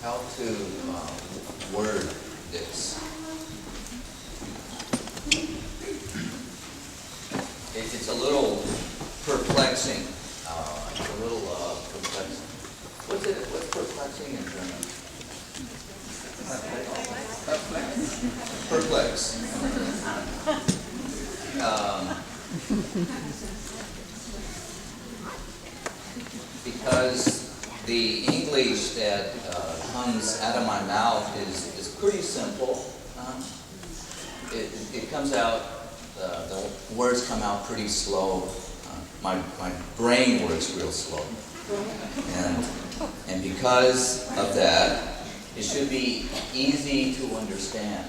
how to word this. It's a little perplexing. It's a little perplexing. What's perplexing in German? Perplex. Because the English that comes out of my mouth is pretty simple. It comes out, the words come out pretty slow. My brain works real slow. And because of that, it should be easy to understand.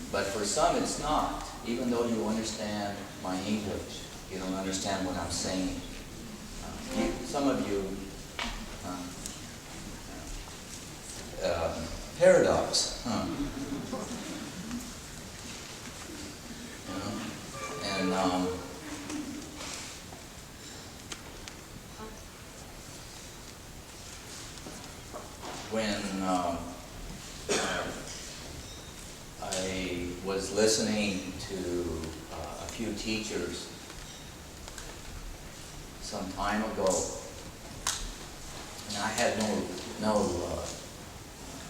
But for some it's not. Even though you understand my English, you don't understand what I'm saying. Some of you, paradox, huh? And when I was listening to a few teachers some time ago, and I had no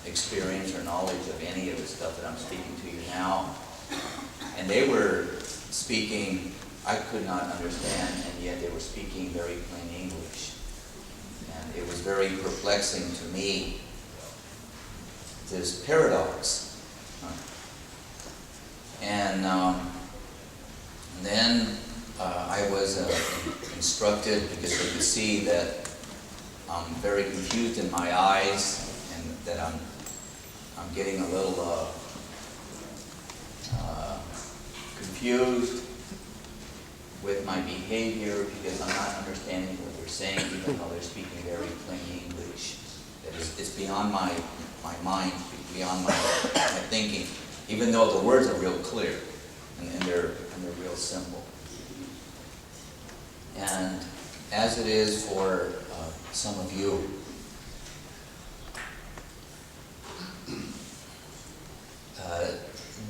experience or knowledge of any of the stuff that I'm speaking to you now, and they were speaking, I could not understand, and yet they were speaking very plain English, and it was very perplexing to me, this paradox. And then I was instructed, because they could see that I'm very confused in my eyes, and that I'm getting a little confused with my behavior, because I'm not understanding what they're saying, even though they're speaking very plain English. It's beyond my mind, beyond my thinking, even though the words are real clear and they're real simple. And as it is for some of you,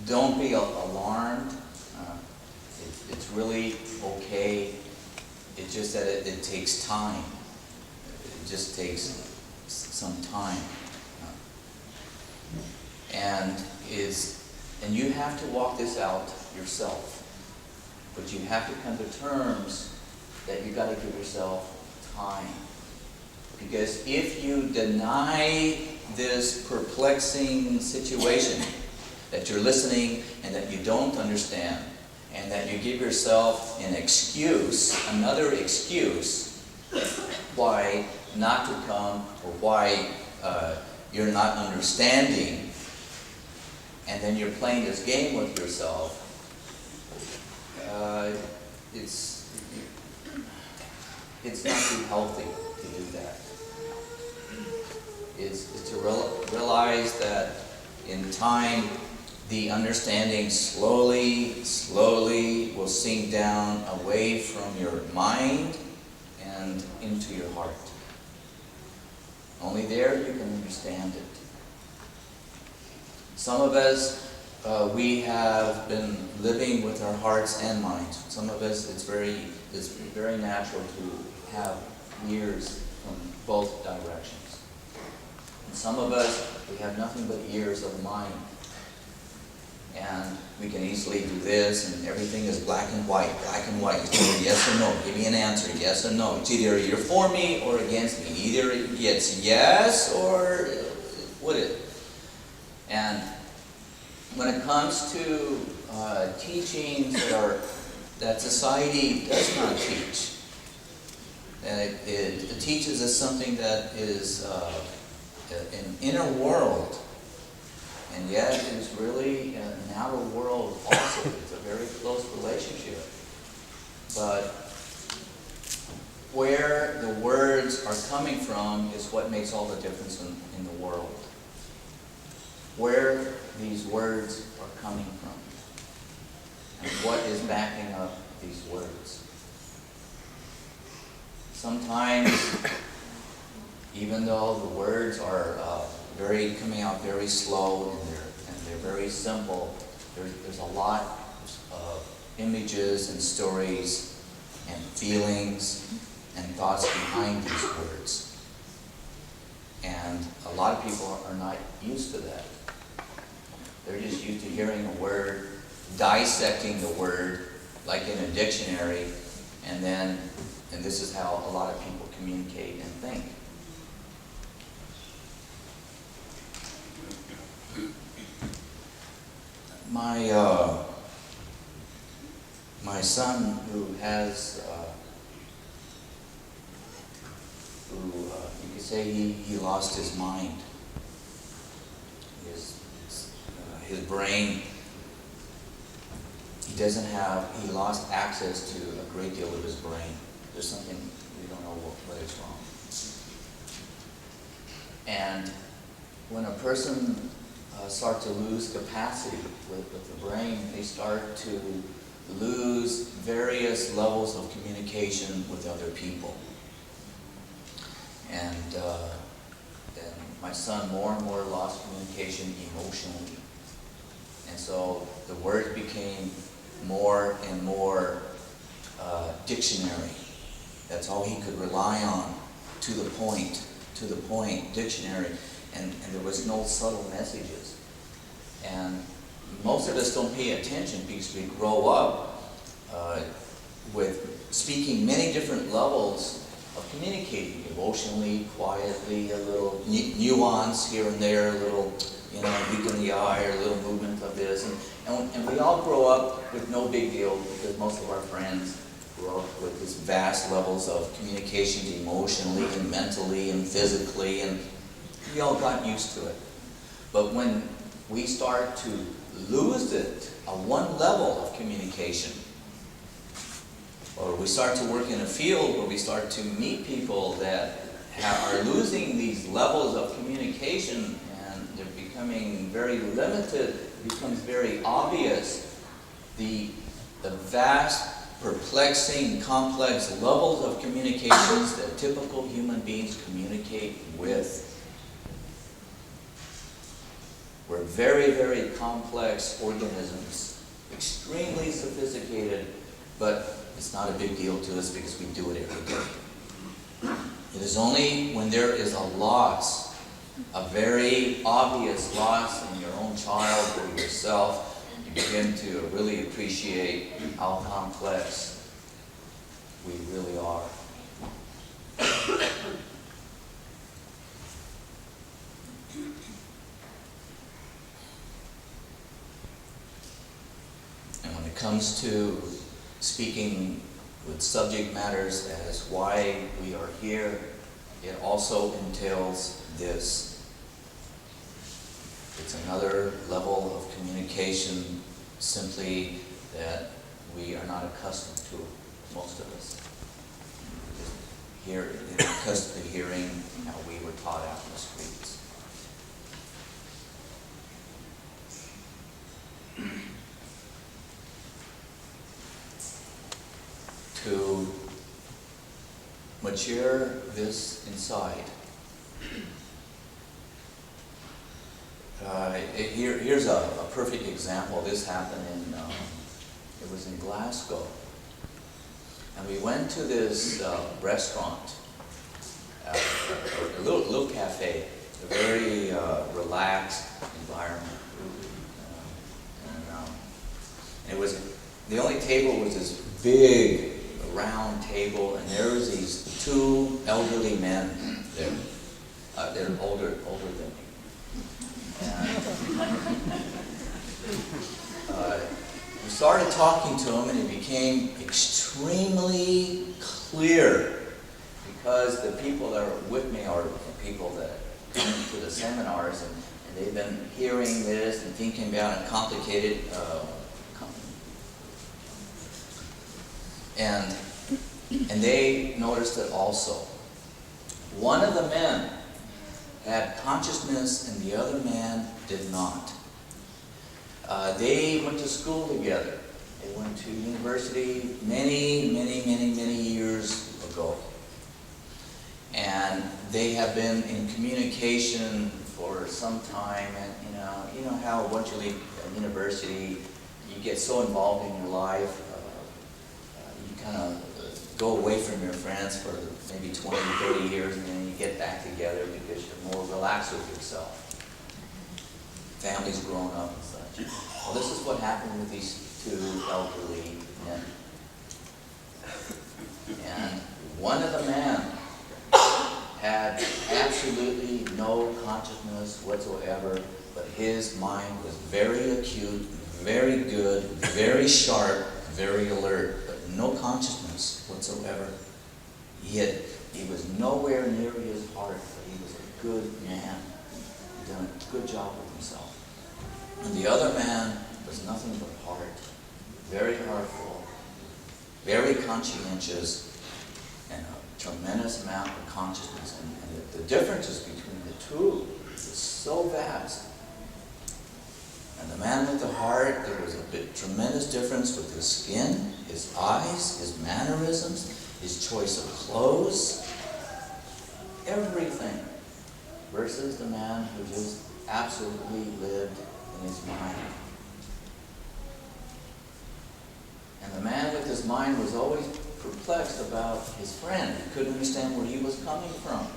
don't be alarmed. It's really okay. It's just that it takes time. It just takes some time. And you have to walk this out yourself. But you have to come to terms that you got to give yourself time. Because if you deny this perplexing situation, that you're listening and that you don't understand, and that you give yourself an excuse, another excuse, why not to come, or why you're not understanding, and then you're playing this game with yourself, it's not too healthy to do that. It's to realize that in time, the understanding slowly will sink down away from your mind and into your heart. Only there you can understand it. Some of us, we have been living with our hearts and minds. Some of us, it's very natural to have ears from both directions. And some of us, we have nothing but ears of the mind. And we can easily do this, and everything is black and white. It's either yes or no. Give me an answer, yes or no. It's either you're for me or against me. Either it's yes or what it. And when it comes to teachings that society does not teach, it teaches us something that is an inner world. And yet it is really an outer world also. It's a very close relationship. But where the words are coming from is what makes all the difference in the world. Where these words are coming from. And what is backing up these words. sometimes, even though the words are coming out very slow and they're very simple, there's a lot of images and stories and feelings and thoughts behind these words. And a lot of people are not used to that. They're just used to hearing a word, dissecting the word, like in a dictionary, and this is how a lot of people communicate and think. My son, who has, you could say he lost his mind. His brain, he lost access to a great deal of his brain. There's something, we don't know what is wrong. And when a person starts to lose capacity with the brain, they start to lose various levels of communication with other people. And my son more and more lost communication emotionally. And so the word became more and more dictionary. That's all he could rely on, to the point, dictionary. And there was no subtle messages. And most of us don't pay attention because we grow up with speaking many different levels of communicating, emotionally, quietly, a little nuance here and there, a little, wink in the eye, or a little movement of this. And we all grow up with no big deal because most of our friends grow up with these vast levels of communication emotionally and mentally and physically, and we all got used to it. But when we start to lose it on one level of communication, or we start to work in a field where we start to meet people that are losing these levels of communication and they're becoming very limited, it becomes very obvious the vast, perplexing, complex levels of communications that typical human beings communicate with. We're very, very complex organisms, extremely sophisticated, but it's not a big deal to us because we do it every day. It is only when there is a loss, a very obvious loss in your own child or yourself, you begin to really appreciate how complex we really are. And when it comes to speaking with subject matters as why we are here, it also entails this. It's another level of communication simply that we are not accustomed to, most of us. Here, accustomed to hearing how we were taught out in the streets. To mature this inside. Here's a perfect example. This happened it was in Glasgow. And we went to this restaurant, a little cafe, a very relaxed environment. And it was, the only table was this big, round table, and there was these two elderly men there. They're older than me. And we started talking to them, and it became extremely clear because the people that are with me are people that come to the seminars, and they've been hearing this and thinking about it, complicated. And they noticed it also. One of the men had consciousness and the other man did not. They went to school together. They went to university many years ago. they have been in communication for some time, and you know how once you leave university, you get so involved in your life, you kind of go away from your friends for maybe 20, 30 years, and then you get back together because you're more relaxed with yourself. Family's grown up and such. Well, this is what happened with these two elderly men. And one of the men had absolutely no consciousness whatsoever, but his mind was very acute, very good, very sharp, very alert, but no consciousness whatsoever. He was nowhere near his heart, but he was a good man. He'd done a good job with himself. And the other man was nothing but heart, very heartful, very conscientious, and a tremendous amount of consciousness. And the differences between the two is so vast. And the man with the heart, there was a tremendous difference with his skin, his eyes, his mannerisms, his choice of clothes, everything, versus the man who just absolutely lived in his mind. And the man with his mind was always perplexed about his friend. He couldn't understand where he was coming from.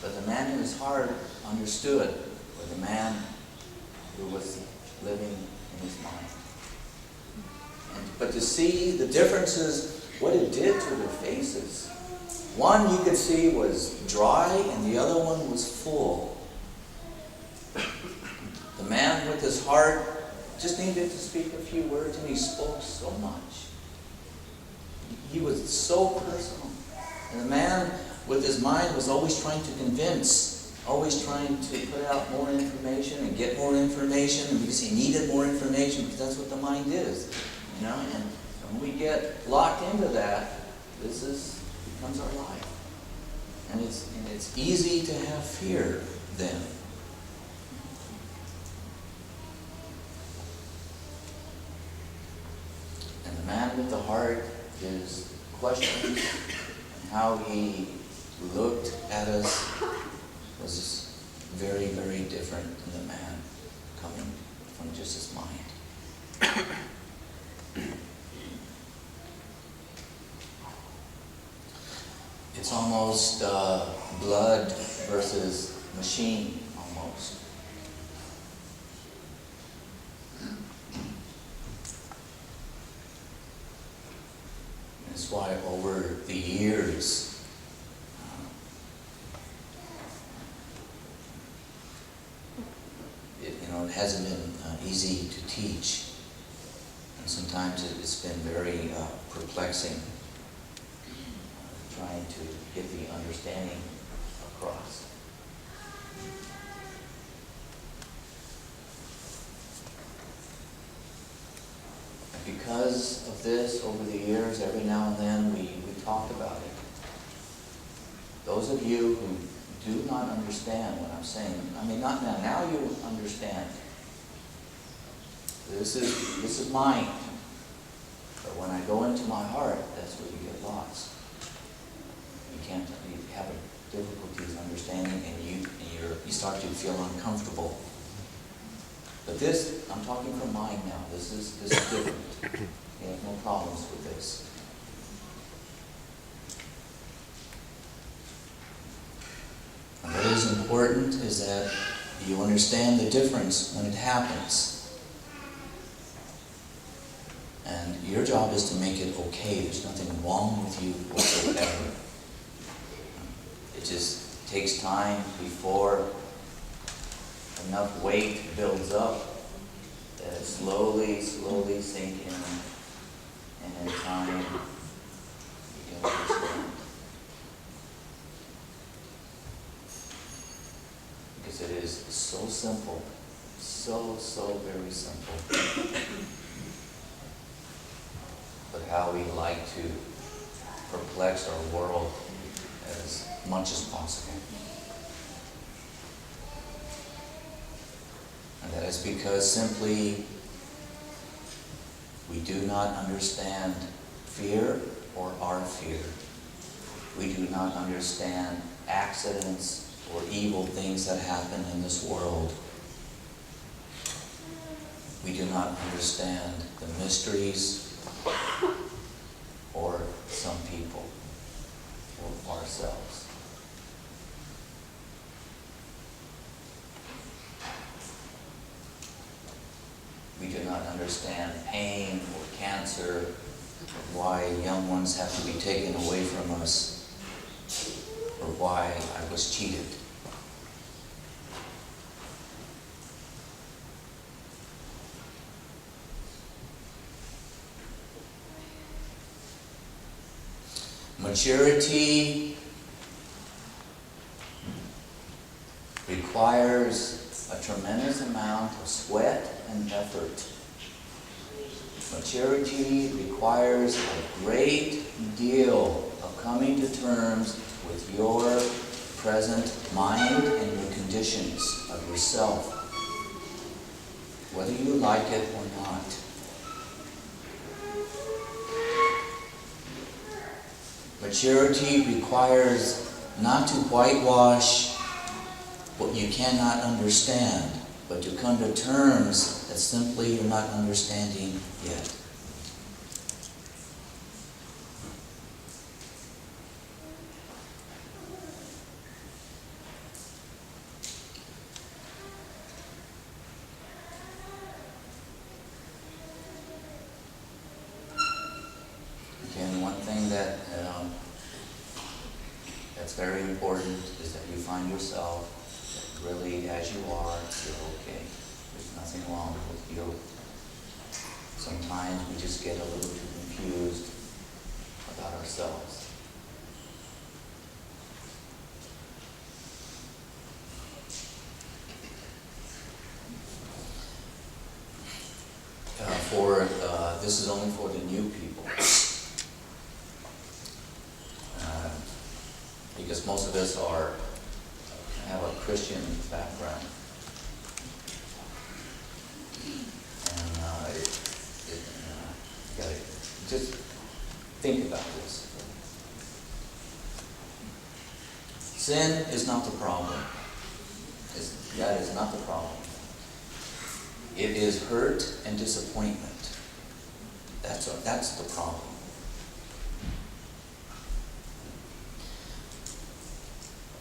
But the man in his heart understood, or the man who was living in his mind. But to see the differences, what it did to their faces. One you could see was dry and the other one was full. The man with his heart just needed to speak a few words, and he spoke so much. He was so personal. And the man with his mind was always trying to convince, always trying to put out more information and get more information, and because he needed more information, because that's what the mind is. And when we get locked into that, this becomes our life. And it's easy to have fear then. And the man with the heart, his questions and how he looked at us was very, very different than the man coming from just his mind. It's almost blood versus machine, almost. That's why over the years, it hasn't been easy to teach, and sometimes it's been very perplexing, trying to get the understanding across. Because of this, over the years, every now and then we talked about it. Those of you who do not understand what I'm saying, not now. Now you understand. This is mine. But when I go into my heart, that's where you get lost. You have difficulties understanding, and you start to feel uncomfortable. But this, I'm talking from mind now. This is different. You have no problems with this. And what is important is that you understand the difference when it happens. And your job is to make it okay. There's nothing wrong with you whatsoever. It just takes time before enough weight builds up that it slowly sink in, and in time you can understand. Because it is so simple, so very simple. But how we like to perplex our world as much as possible. And that is because simply we do not understand fear or our fear. We do not understand accidents or evil things that happen in this world. We do not understand the mysteries or some people or ourselves. We do not understand pain or cancer, or why young ones have to be taken away from us, or why I was cheated. Maturity requires a tremendous amount of sweat and effort. Maturity requires a great deal of coming to terms with your present mind and your conditions of yourself, whether you like it or not. Maturity requires not to whitewash what you cannot understand, but to come to terms that simply you're not understanding yet. Again, one thing that's very important is that you find yourself that really, as you are, you're okay. There's nothing wrong with you. Sometimes we just get a little too confused about ourselves. This is only for the new people. Because most of us have a Christian background. And you gotta just think about this. Sin is not the problem. That is not the problem. It is hurt and disappointment. That's the problem.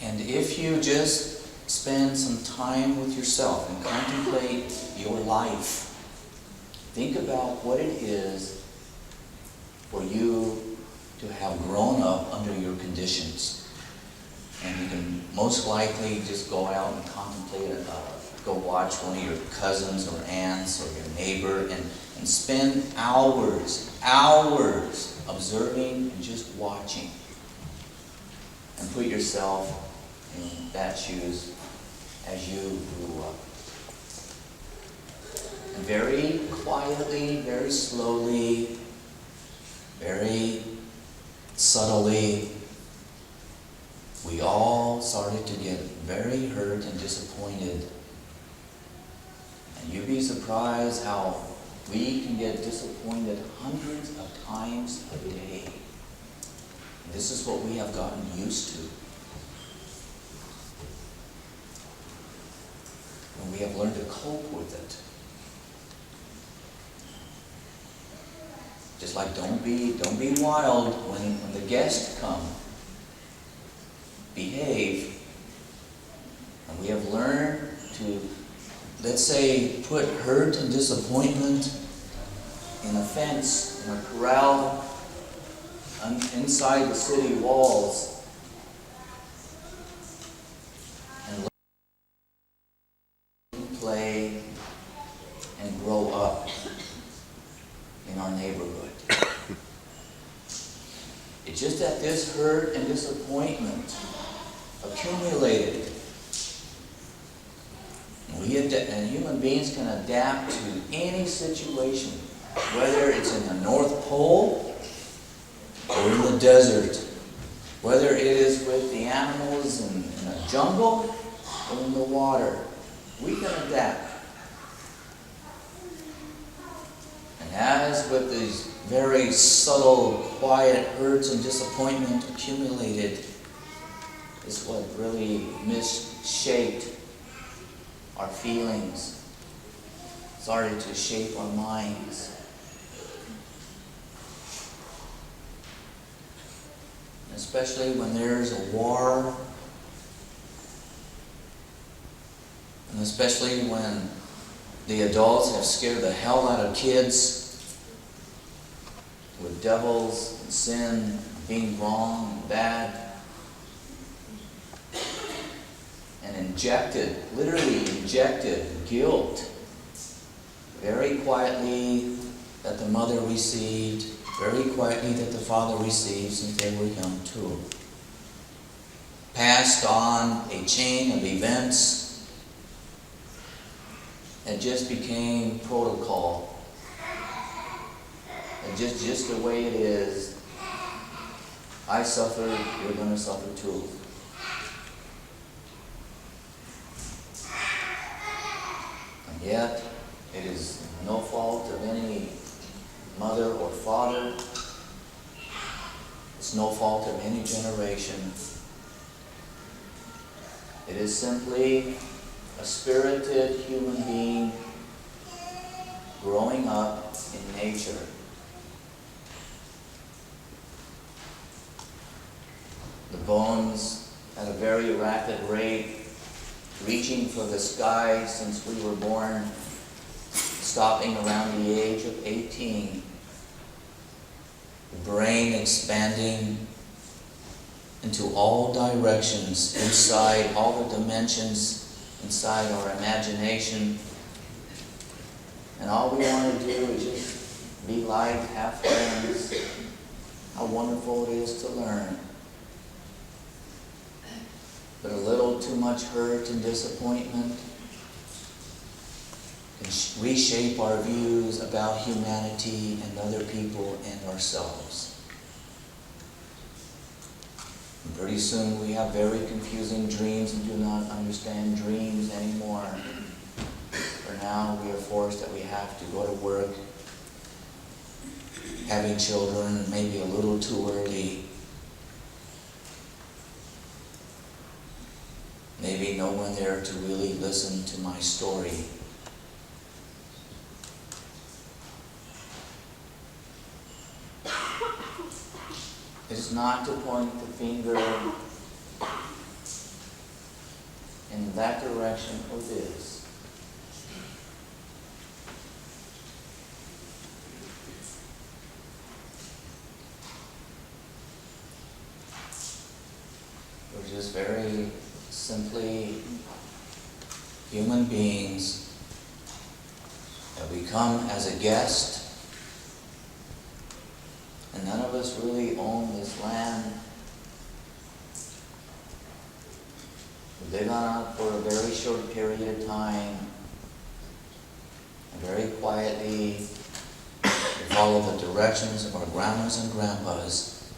And if you just spend some time with yourself and contemplate your life, think about what it is for you to have grown up under your conditions. And you can most likely just go out and contemplate go watch one of your cousins or aunts or your neighbor and spend hours observing and just watching. And put yourself in that shoes as you grew up. And very quietly, very slowly, very subtly, we all started to get very hurt and disappointed. And you'd be surprised how we can get disappointed hundreds of times a day. And this is what we have gotten used to. And we have learned to cope with it. Just like don't be wild when the guests come. Behave. And we have learned to, let's say, put hurt and disappointment in a fence, in a corral, inside the city walls, and let play and grow up in our neighborhood. It's just that this hurt and disappointment accumulated. And human beings can adapt to any situation, whether it's in the North Pole or in the desert, whether it is with the animals in the jungle or in the water. We can adapt. And as with these very subtle, quiet hurts and disappointment accumulated, is what really misshaped our feelings, started to shape our minds. Especially when there's a war, and especially when the adults have scared the hell out of kids with devils and sin, being wrong and bad, and literally injected guilt very quietly that the mother received, very quietly that the father received since they were young too. Passed on a chain of events that just became protocol. And just the way it is, I suffered, you're going to suffer too. And yet, it is no fault of any mother or father. It's no fault of any generation. It is simply a spirited human being growing up in nature. The bones at a very rapid rate, reaching for the sky since we were born, stopping around the age of 18. The brain expanding into all directions, inside all the dimensions, inside our imagination. And all we want to do is just be like, have friends. How wonderful it is to learn. But a little too much hurt and disappointment can reshape our views about humanity and other people and ourselves. And pretty soon we have very confusing dreams and do not understand dreams anymore. For now we are forced that we have to go to work, having children maybe a little too early. Maybe no one there to really listen to my story. It's not to point the finger in that direction or this. We're just very simply human beings that we come as a guest. And none of us really own this land. We live on it for a very short period of time. And very quietly, we follow the directions of our grandmas and grandpas.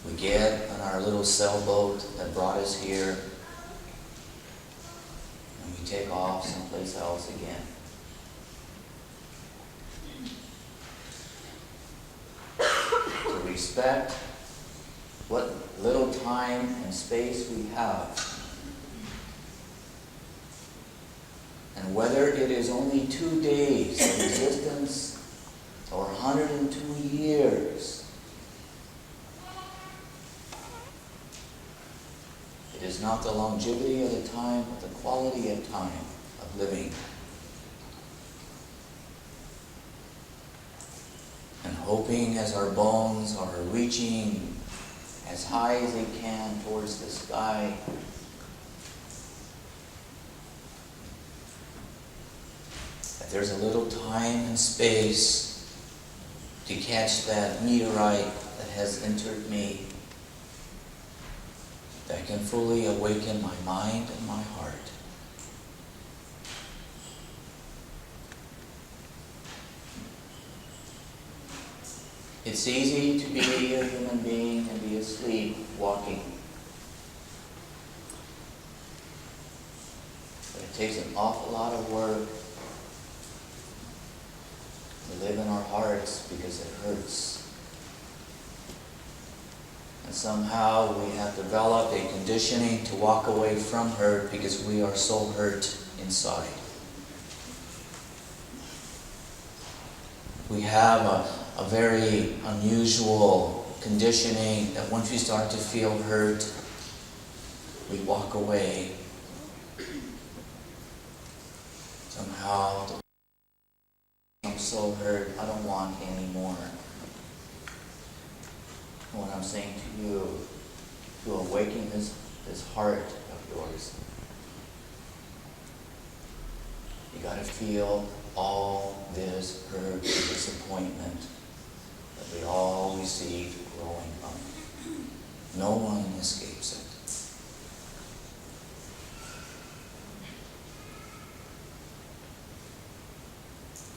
We get on our little sailboat that brought us here, and we take off someplace else again. Respect what little time and space we have. And whether it is only 2 days of existence or 102 years, it is not the longevity of the time, but the quality of time of living. And hoping as our bones are reaching as high as they can towards the sky, that there's a little time and space to catch that meteorite that has entered me, that can fully awaken my mind and my heart. It's easy to be a human being and be asleep, walking. But it takes an awful lot of work to live in our hearts because it hurts. somehow we have developed a conditioning to walk away from hurt because we are so hurt inside. We have a very unusual conditioning that once we start to feel hurt, we walk away. Somehow, I'm so hurt, I don't want any more. What I'm saying to you, to awaken this heart of yours, you got to feel all this hurt and disappointment that we all receive growing up. No one escapes it.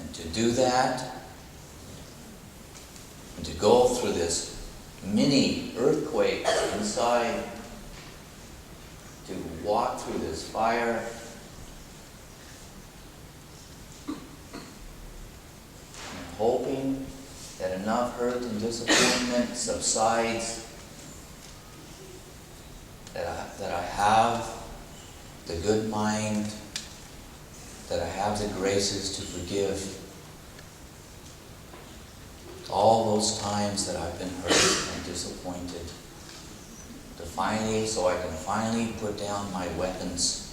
And to do that, and to go through this mini earthquake inside, to walk through this fire, and hoping that enough hurt and disappointment subsides, that I have the good mind, that I have the graces to forgive all those times that I've been hurt and disappointed, so I can finally put down my weapons.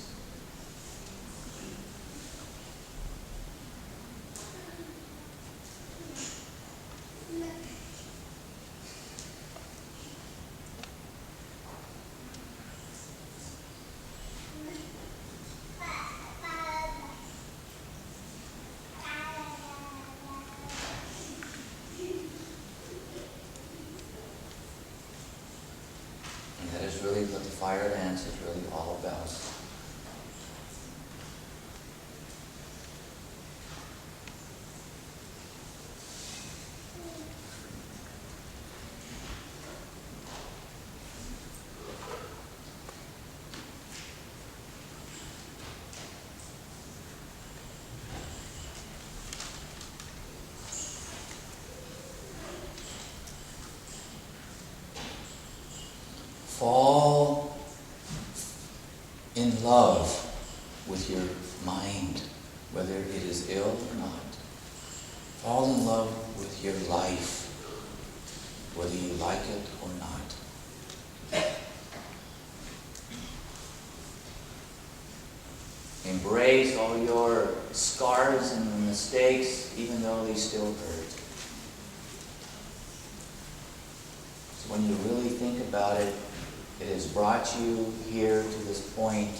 That is really what the fire dance is really all about. Fall in love with your mind, whether it is ill or not. Fall in love with your life, whether you like it or not. Embrace all your scars and mistakes, even though they still hurt. So when you really think about it, it has brought you here to this point.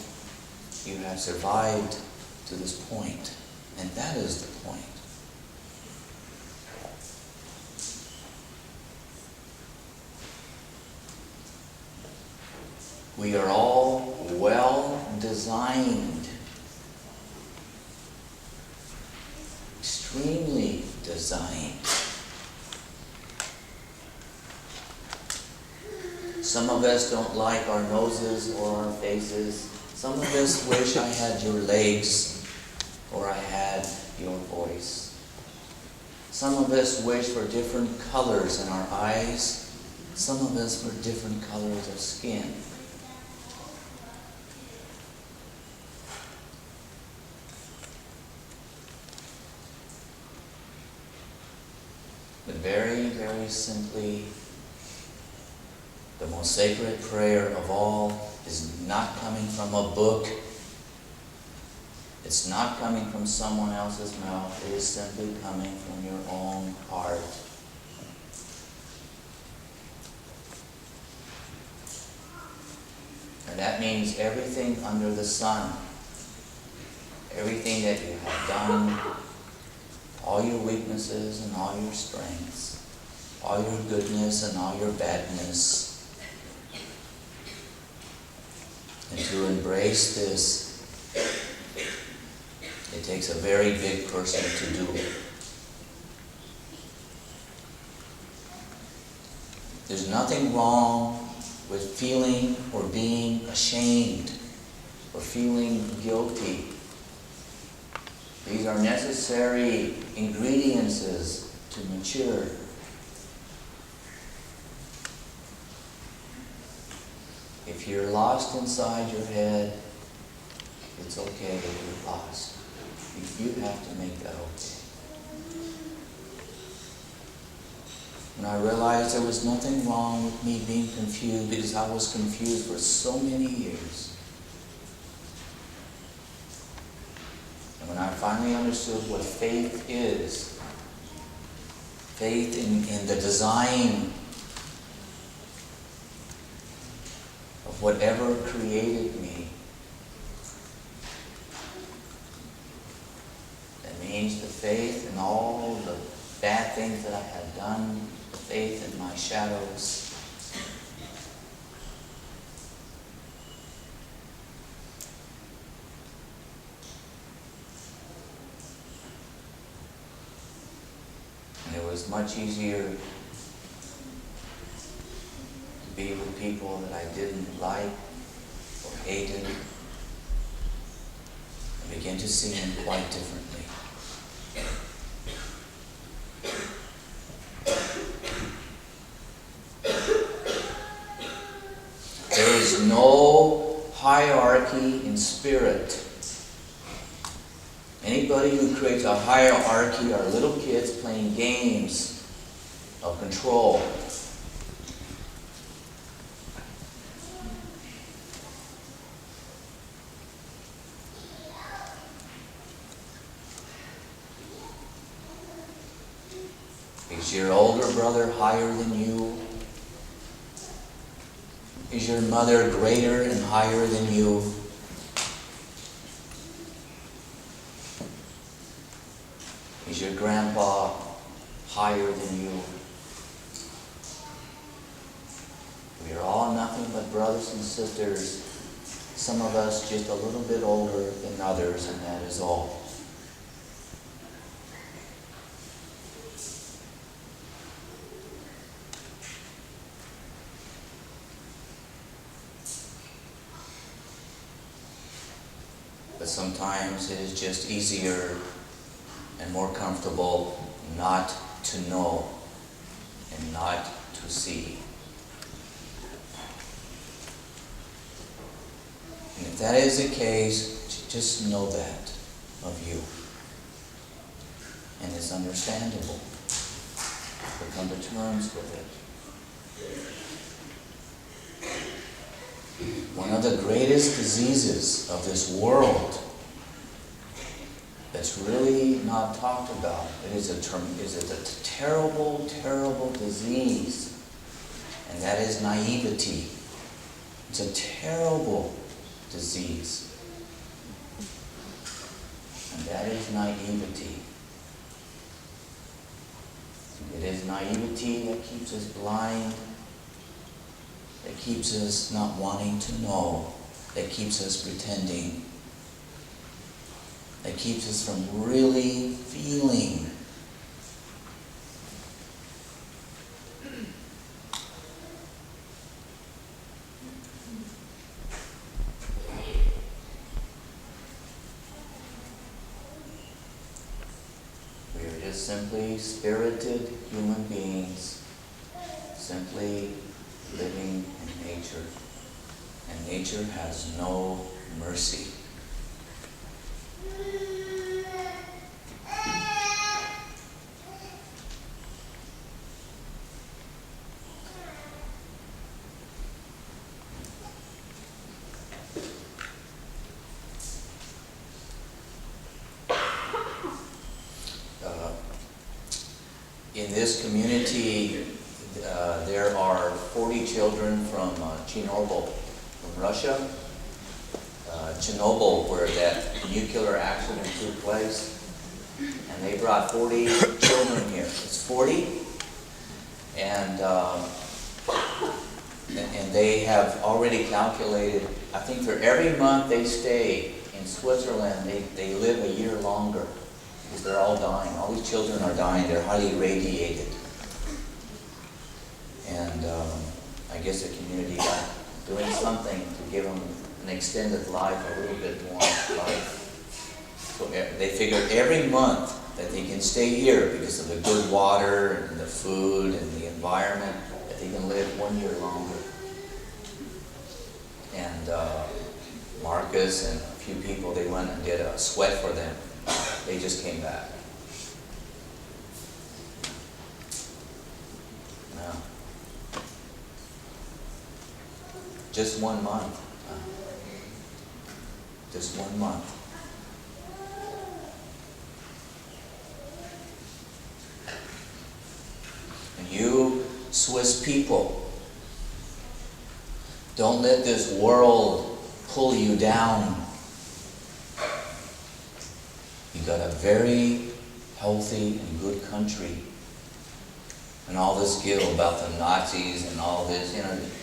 You have survived to this point. And that is the point. We are all well designed. Extremely designed. Some of us don't like our noses or our faces. Some of us wish I had your legs or I had your voice. Some of us wish for different colors in our eyes. Some of us for different colors of skin. But very, very simply, the most sacred prayer of all is not coming from a book. It's not coming from someone else's mouth. It is simply coming from your own heart. And that means everything under the sun, everything that you have done, all your weaknesses and all your strengths, all your goodness and all your badness. And to embrace this, it takes a very big person to do it. There's nothing wrong with feeling or being ashamed or feeling guilty. These are necessary ingredients to mature. If you're lost inside your head, it's okay if you're lost. You have to make that okay. And I realized there was nothing wrong with me being confused, because I was confused for so many years. And when I finally understood what faith is, faith in the design of whatever created me, that means the faith in all the bad things that I had done, the faith in my shadows. And it was much easier to be with people that I didn't like or hated. I began to see them quite differently. There is no hierarchy in spirit. Anybody who creates a hierarchy are little kids playing games of control. Is your older brother higher than you? Is your mother greater and higher than you? Is your grandpa higher than you? We are all nothing but brothers and sisters. Some of us just a little bit older than others, and that is all. But sometimes it is just easier and more comfortable not to know and not to see. And if that is the case, just know that of you. And it's understandable. But come to terms with it. One of the greatest diseases of this world that's really not talked about, is a terrible, terrible disease, and that is naivety. It's a terrible disease, and that is naivety. It is naivety that keeps us blind, that keeps us not wanting to know, that keeps us pretending, that keeps us from really feeling. We are just simply spirited human beings, simply living in nature. And nature has no mercy. In this community, there are 40 children from Chernobyl, from Russia. Chernobyl, where that nuclear accident took place. And they brought 40 children here. It's 40. And they have already calculated, I think for every month they stay in Switzerland, they live a year longer. Because they're all dying. All these children are dying. They're highly radiated. And I guess the community got doing something to give them an extended life, a little bit more life. So they figured every month that they can stay here because of the good water and the food and the environment, that they can live 1 year longer. and Marcus and a few people, they went and did a sweat for them. They just came back. No. Just 1 month. Just 1 month. And you, Swiss people, don't let this world pull you down. You got a very healthy and good country. And all this guilt about the Nazis and all this,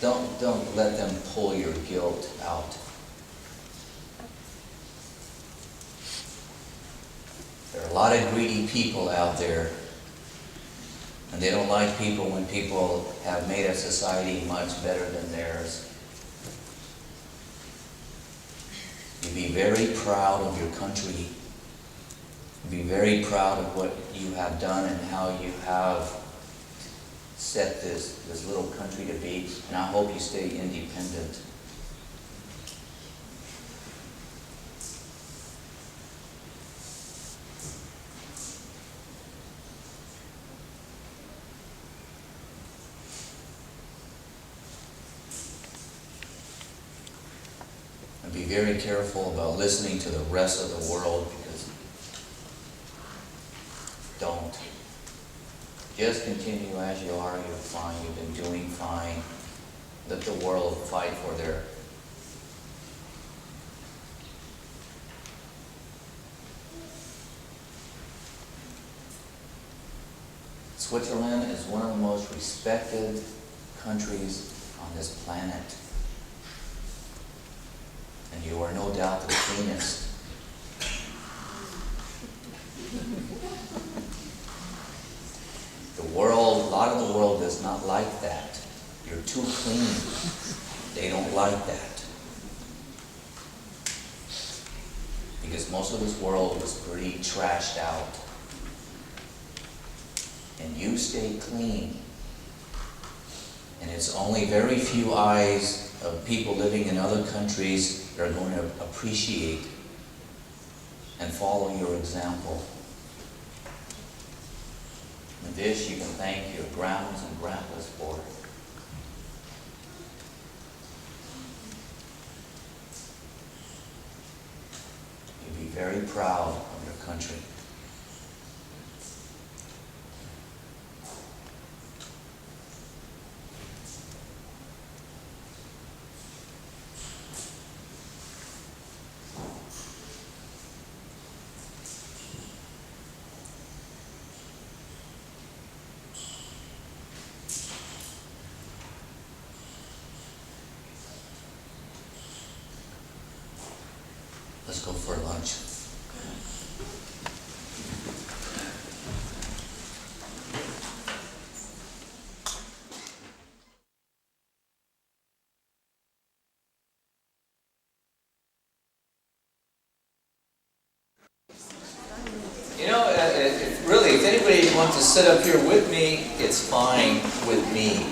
don't let them pull your guilt out. There are a lot of greedy people out there, and they don't like people when people have made a society much better than theirs. You be very proud of your country. Be very proud of what you have done and how you have set this little country to be, and I hope you stay independent. And be very careful about listening to the rest of the world, because don't. Just continue as you are. You're fine. You've been doing fine. Let the world fight for their... Switzerland is one of the most respected countries on this planet. And you are no doubt the cleanest. The world, a lot of the world does not like that. You're too clean. They don't like that. Because most of this world was pretty trashed out. And you stay clean. And it's only very few eyes of people living in other countries that are going to appreciate and follow your example. And this you can thank your grandmas and grandpas for. You be very proud of your country. Let's go for lunch. Really, if anybody wants to sit up here with me, it's fine with me.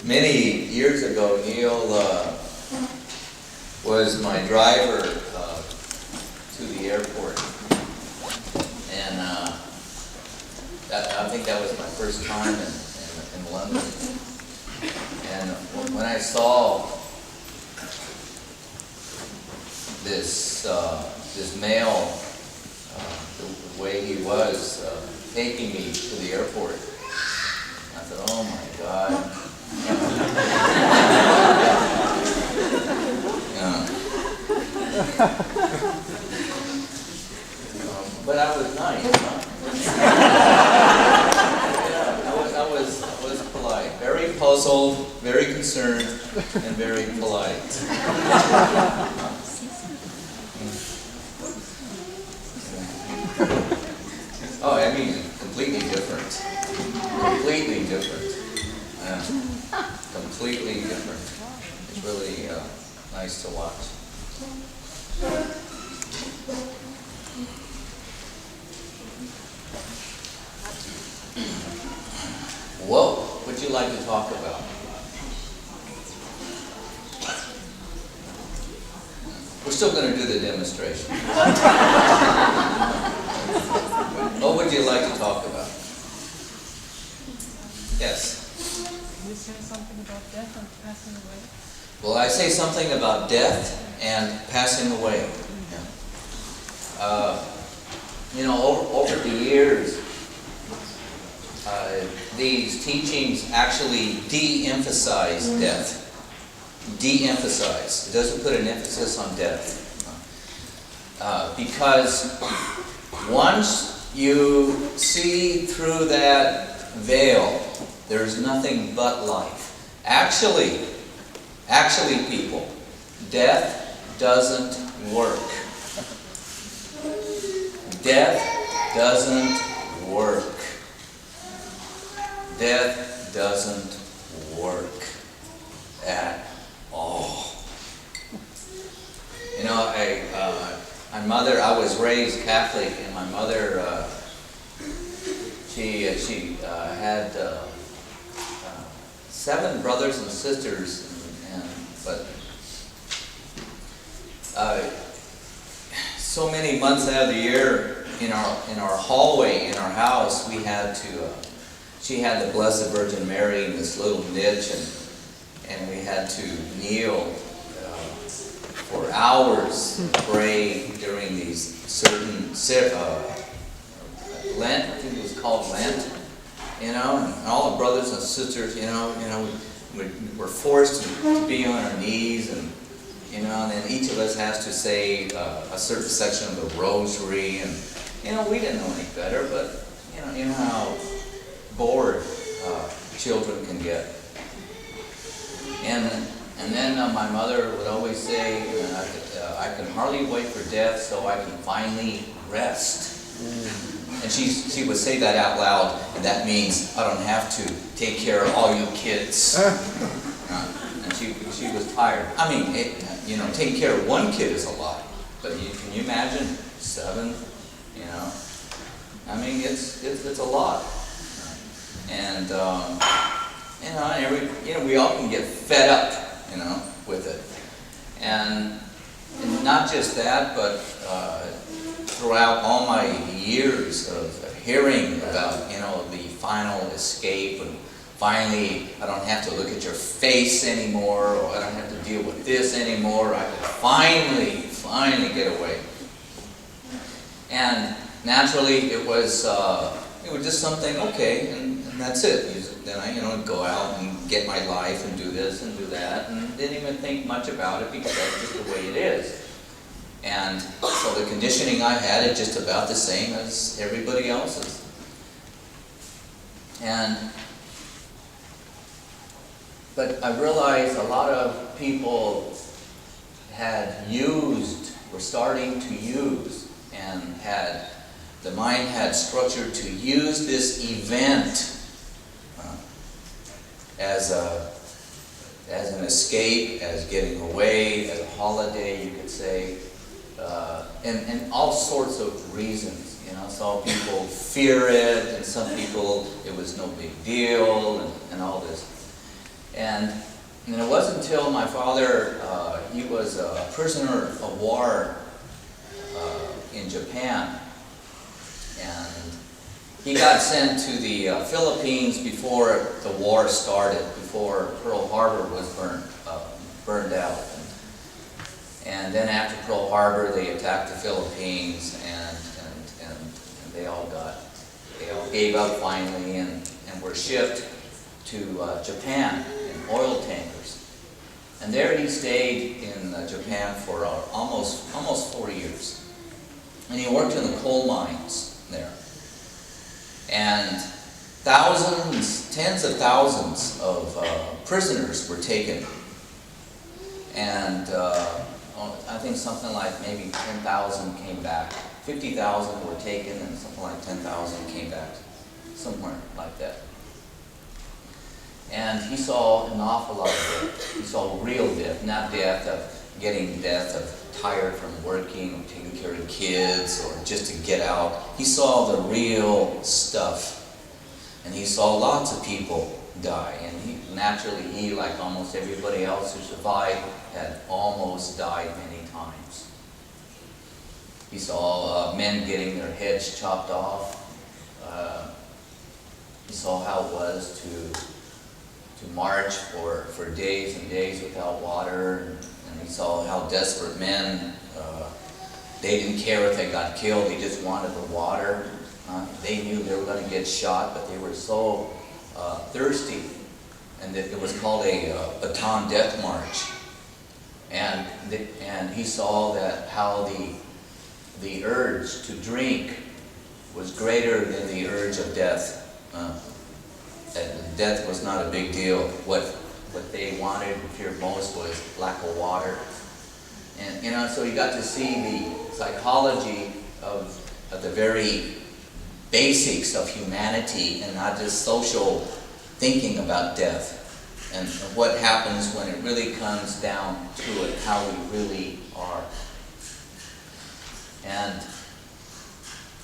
Many years ago, Neil was my driver to the airport, and I think that was my first time in London. And when I saw this male, the way he was taking me to the airport, I thought, oh my God. But I was nice, huh? Yeah, I was polite. Very puzzled, very concerned, and very polite. Oh, I mean, completely different. Completely different. Completely different. It's really nice to watch. Whoa, what'd you like to talk about? We're still going to do the demonstration. What would you like to talk about? Yes? You say something about death and passing away? Well, I say something about death and passing away. You know, over the years, these teachings actually de-emphasize death. De-emphasize. It doesn't put an emphasis on death. Because once you see through that veil, there's nothing but life. Actually people, death doesn't work. Death doesn't work. Death doesn't work at all. You know, my mother, I was raised Catholic, and my mother, she had 7 brothers and sisters, but so many months out of the year in our hallway in our house, we had to. She had the Blessed Virgin Mary in this little niche, and we had to kneel for hours, pray during these certain Lent. I think it was called Lent. You know, and all the brothers and sisters, you know, we were forced to be on our knees, and you know, and then each of us has to say a certain section of the Rosary, and you know, we didn't know any better, but you know how bored children can get. And then my mother would always say, I can hardly wait for death so I can finally rest. And she would say that out loud, and that means I don't have to take care of all you kids. And she was tired. I mean, you know, taking care of one kid is a lot, but can you imagine 7? You know, I mean, it's a lot. And you know, we all can get fed up, you know, with it. And not just that, but throughout all my years of hearing about, you know, the final escape, and finally I don't have to look at your face anymore, or I don't have to deal with this anymore, I can finally get away. And naturally it was just something, okay, and that's it. Then I, you know, go out and get my life and do this and do that, and didn't even think much about it because that's just the way it is. And so the conditioning I had is just about the same as everybody else's. But I realized a lot of people were starting to use, and the mind had structured to use this event as an escape, as getting away, as a holiday, you could say, and all sorts of reasons. You know, some people fear it, and some people it was no big deal, and all this. And it wasn't until my father, he was a prisoner of war in Japan, and he got sent to the Philippines before the war started, before Pearl Harbor was burned out. And then after Pearl Harbor, they attacked the Philippines, and they all gave up finally, and were shipped Japan in oil tankers. And there he stayed in Japan for almost 4 years. And he worked in the coal mines there. And thousands, tens of thousands of prisoners were taken. And I think something like maybe 10,000 came back. 50,000 were taken and something like 10,000 came back. Somewhere like that. And he saw an awful lot of death. He saw real death, not death of getting death of tired from working or taking care of kids or just to get out. He saw the real stuff. And he saw lots of people die. And he, like almost everybody else who survived, had almost died many times. He saw men getting their heads chopped off. He saw how it was to march for days and days without water. And he saw how desperate men, they didn't care if they got killed, they just wanted the water. They knew they were going to get shot, but they were so thirsty. And it was called a Baton Death March. And he saw that how the urge to drink was greater than the urge of death. That death was not a big deal. What they wanted and feared most was lack of water. And so you got to see the psychology of the very basics of humanity and not just social thinking about death. And what happens when it really comes down to it, how we really are. And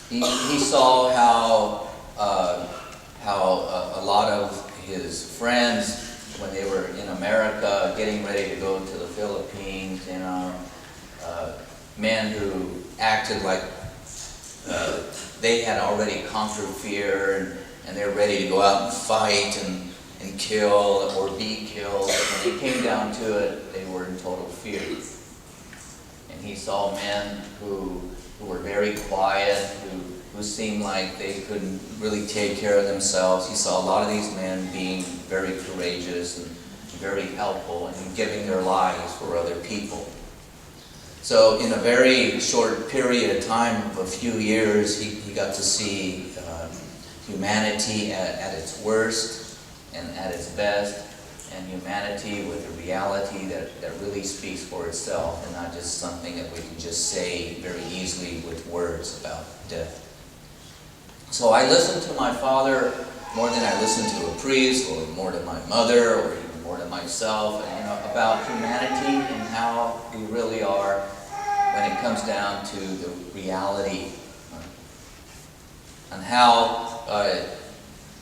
he saw how a lot of his friends, when they were in America, getting ready to go to the Philippines, men who acted like they had already conquered fear and they're ready to go out and fight and kill or be killed. When it came down to it, they were in total fear. And he saw men who were very quiet, who seemed like they couldn't really take care of themselves. He saw a lot of these men being very courageous and very helpful and giving their lives for other people. So in a very short period of time, of a few years, he got to see humanity at its worst and at its best, and humanity with a reality that really speaks for itself and not just something that we can just say very easily with words about death. So I listened to my father more than I listened to a priest or more than my mother or even more than myself, and, about humanity and how we really are when it comes down to the reality and how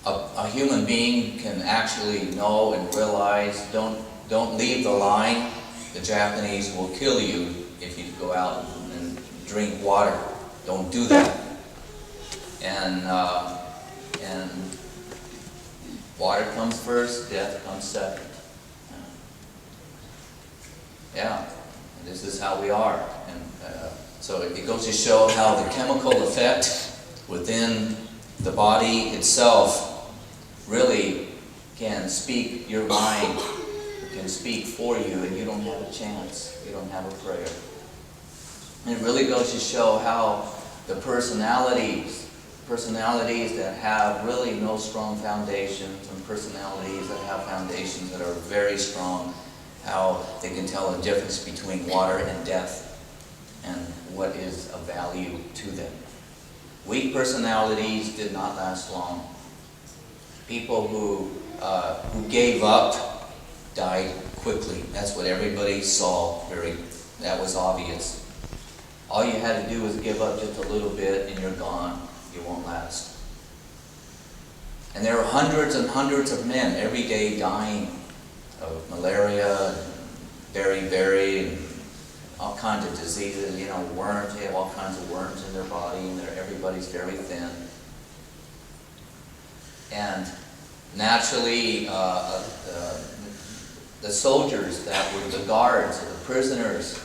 a human being can actually know and realize, don't leave the line. The Japanese will kill you if you go out and drink water. Don't do that. And water comes first, death comes second. Yeah, this is how we are. And so it goes to show how the chemical effect within the body itself really can speak your mind, can speak for you, and you don't have a chance. You don't have a prayer. And it really goes to show how the personalities that have really no strong foundations and personalities that have foundations that are very strong, how they can tell the difference between water and death and what is of value to them. Weak personalities did not last long. People who gave up died quickly. That's what everybody saw. That was obvious. All you had to do was give up just a little bit and you're gone. You won't last. And there are hundreds and hundreds of men every day dying of malaria, beriberi, and all kinds of diseases, worms. They have all kinds of worms in their body, and everybody's very thin. And naturally, the soldiers that were the guards, the prisoners,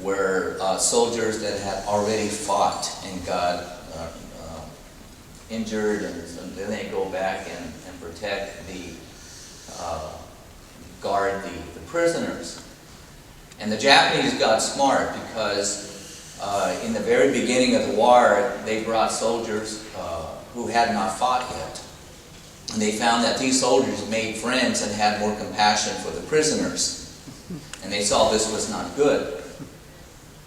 were soldiers that had already fought and got injured, and then they go back and protect guard the prisoners. And the Japanese got smart because in the very beginning of the war, they brought soldiers who had not fought yet. And they found that these soldiers made friends and had more compassion for the prisoners. And they saw this was not good.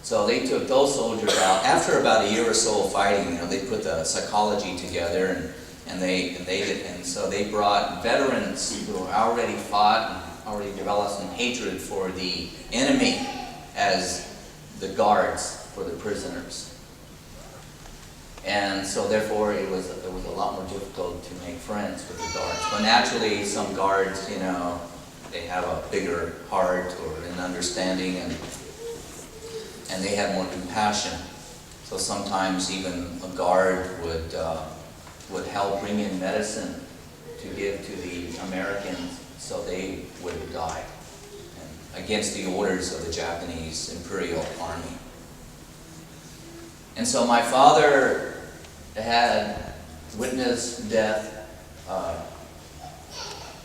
So they took those soldiers out. After about a year or so of fighting, they put the psychology together, and so they brought veterans who already fought and already developed some hatred for the enemy as the guards for the prisoners. And so therefore it was a lot more difficult to make friends with the guards. But naturally some guards, they have a bigger heart or an understanding, and they have more compassion. So sometimes even a guard would help bring in medicine to give to the Americans so they wouldn't die, and against the orders of the Japanese Imperial Army. And so my father had witnessed death,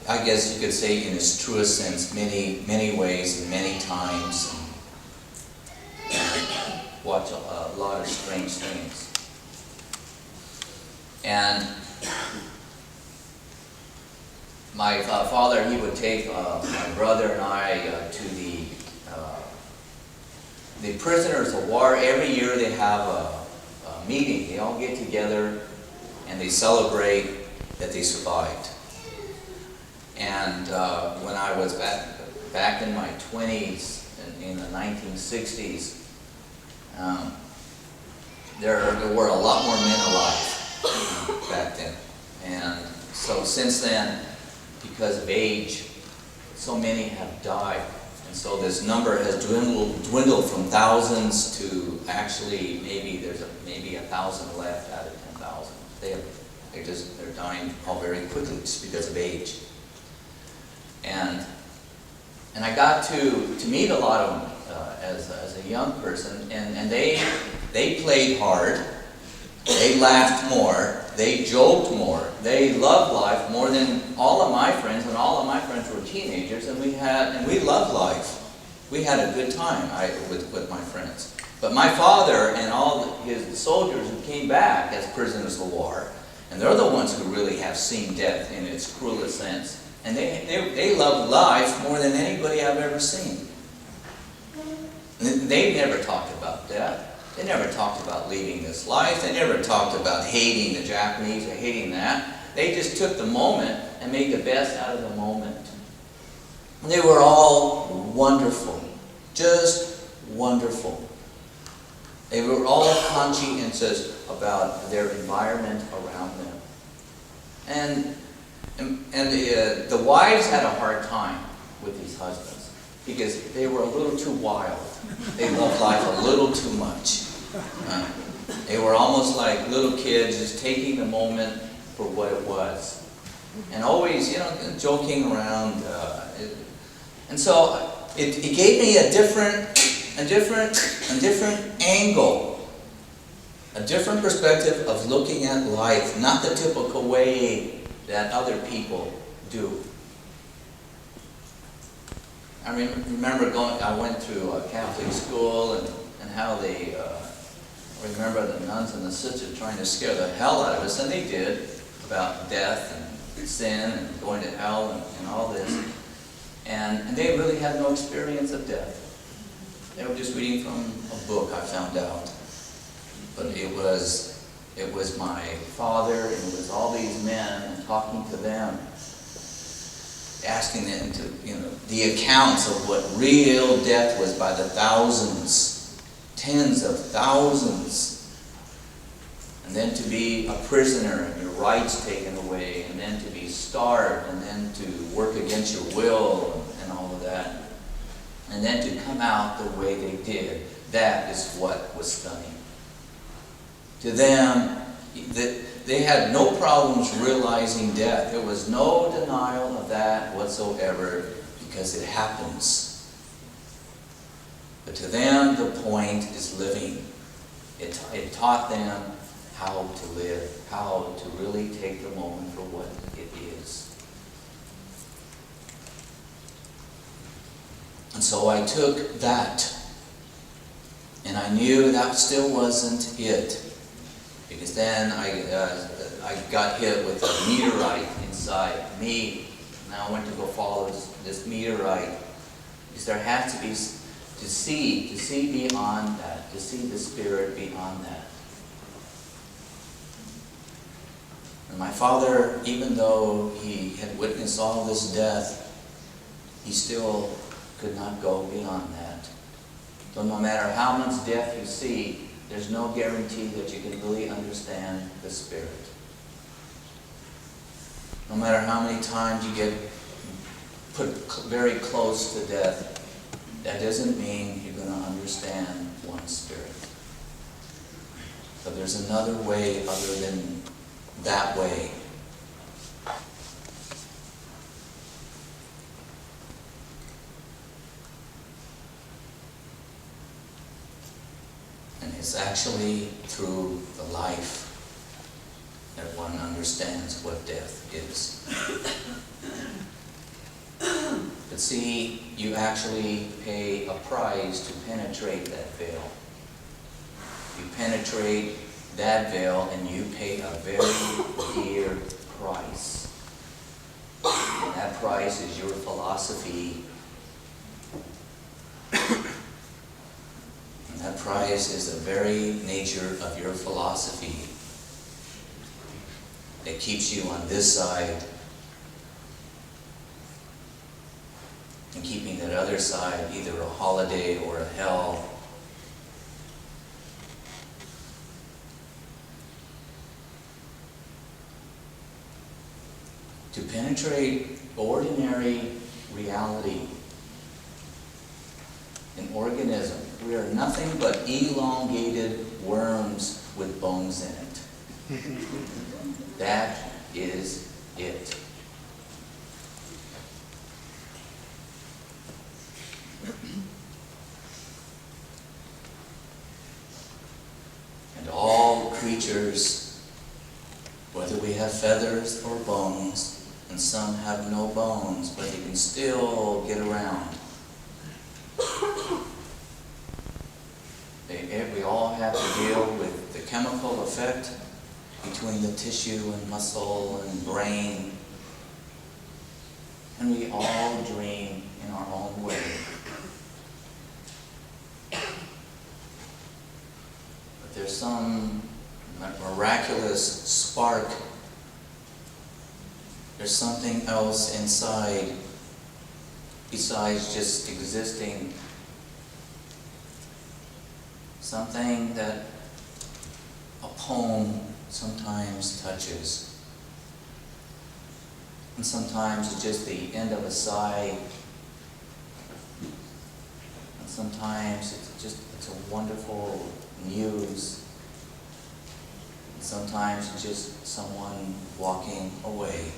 I guess you could say in its truest sense, many ways and many times, and watch a lot of strange things. And my father, he would take my brother and I to the prisoners of war. Every year they have a meeting. They all get together and they celebrate that they survived. And when I was back in my 20s, in the 1960s, there were a lot more men alive back then. And so since then, because of age, so many have died. And so this number has dwindled from thousands to actually there's maybe 1,000 left out of 10,000. They're dying all very quickly just because of age. And I got to meet a lot of them as a young person, and they played hard, they laughed more, they joked more, they loved life more than all of my friends, and all of my friends were teenagers, and we loved life. We had a good time with my friends. But my father and all his soldiers who came back as prisoners of war, and they're the ones who really have seen death in its cruelest sense, and they loved life more than anybody I've ever seen. They never talked about death. They never talked about leaving this life. They never talked about hating the Japanese or hating that. They just took the moment and made the best out of the moment. And they were all wonderful, just wonderful. They were all conscientious about their environment around them. And the wives had a hard time with these husbands because they were a little too wild. They loved life a little too much. They were almost like little kids, just taking the moment for what it was, and always, joking around. And so it gave me a different angle, a different perspective of looking at life, not the typical way that other people do. I remember I went to a Catholic school and how they, remember the nuns and the sisters trying to scare the hell out of us, and they did, about death and sin and going to hell and all this. And they really had no experience of death. They were just reading from a book, I found out. But it was my father, and it was all these men, and talking to them, asking them to, the accounts of what real death was by the thousands, tens of thousands. And then to be a prisoner and your rights taken away, and then to be starved, and then to work against your will, and all of that. And then to come out the way they did, that is what was stunning. To them, they had no problems realizing death. There was no denial of that whatsoever, because it happens. But to them, the point is living. It taught them how to live, how to really take the moment for what it is. And so I took that, and I knew that still wasn't it. Because then I got hit with a meteorite inside me. And I went to go follow this meteorite. Because there has to be, to see beyond that, to see the Spirit beyond that. And my father, even though he had witnessed all this death, he still could not go beyond that. So no matter how much death you see, there's no guarantee that you can really understand the Spirit. No matter how many times you get put very close to death, that doesn't mean you're going to understand one Spirit. But there's another way other than that way. And it's actually through the life that one understands what death is. But see, you actually pay a price to penetrate that veil. You penetrate that veil and you pay a very dear price. And that price is your philosophy. And that price is the very nature of your philosophy that keeps you on this side and keeping that other side either a holiday or a hell. To penetrate ordinary reality, an organism, we are nothing but elongated worms with bones in it. That is it. And all creatures, whether we have feathers or bones, and some have no bones, but they can still get around. We all have to deal with the chemical effect between the tissue and muscle and brain. And we all dream in our own way. But there's some miraculous spark. There's something else inside besides just existing. Something that a poem sometimes touches. And sometimes it's just the end of a sigh. And sometimes it's a wonderful muse. And sometimes it's just someone walking away.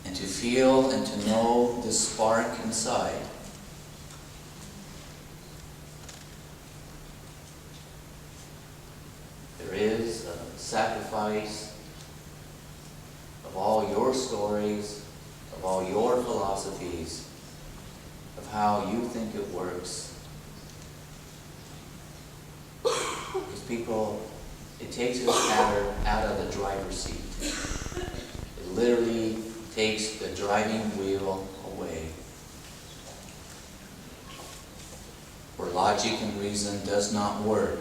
And to feel and to know the spark inside. There is a sacrifice of all your stories, of all your philosophies, of how you think it works. Because people, it takes us out of the driver's seat. It literally takes the driving wheel away. Where logic and reason does not work,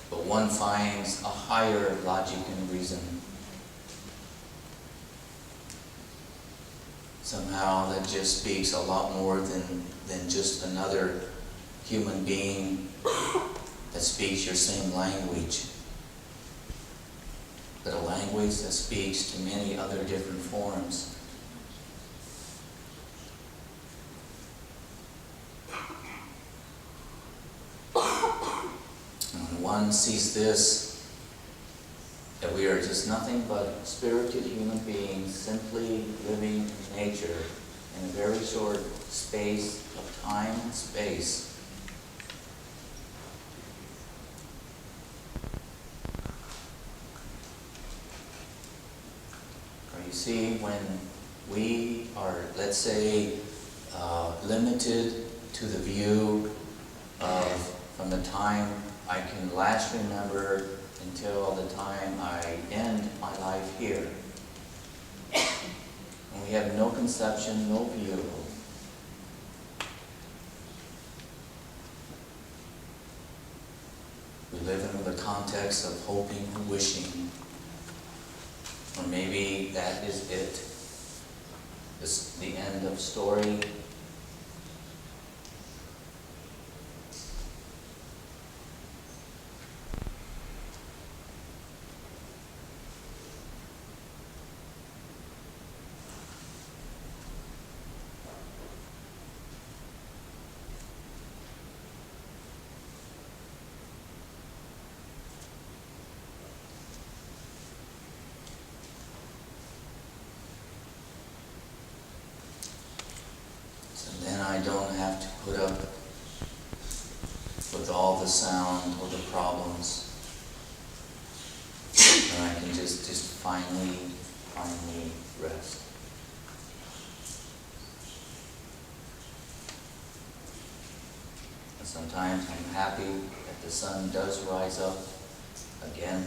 but one finds a higher logic and reason. Somehow that just speaks a lot more than just another human being that speaks your same language. But a language that speaks to many other different forms. And when one sees this, that we are just nothing but spirited human beings simply living in nature in a very short space of time and space, see, when we are, let's say, limited to the view of from the time I can last remember until the time I end my life here. And we have no conception, no view. We live in the context of hoping and wishing. Or maybe that is it. It's the end of story. I don't have to put up with all the sound or the problems. And I can just finally rest. And sometimes I'm happy that the sun does rise up again.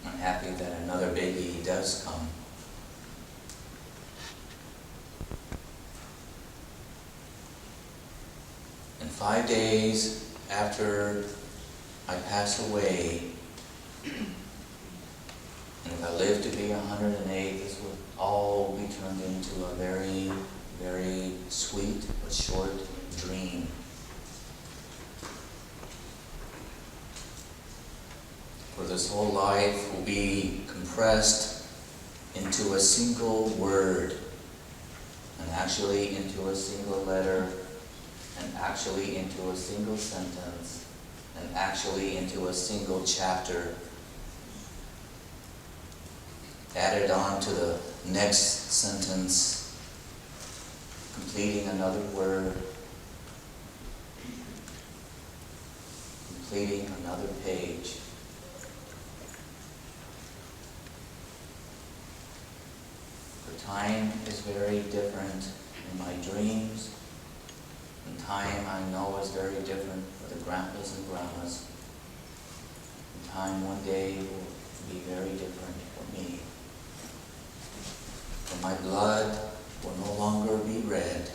I'm happy that another baby does come. And 5 days after I pass away, and if I live to be 108, this will all be turned into a very, very sweet but short dream. For this whole life will be compressed into a single word, and actually into a single letter, and actually into a single sentence, and actually into a single chapter, added on to the next sentence, completing another word, completing another page. For time is very different in my dreams. And time, I know, is very different for the grandpas and grandmas. And time one day will be very different for me. For my blood will no longer be red,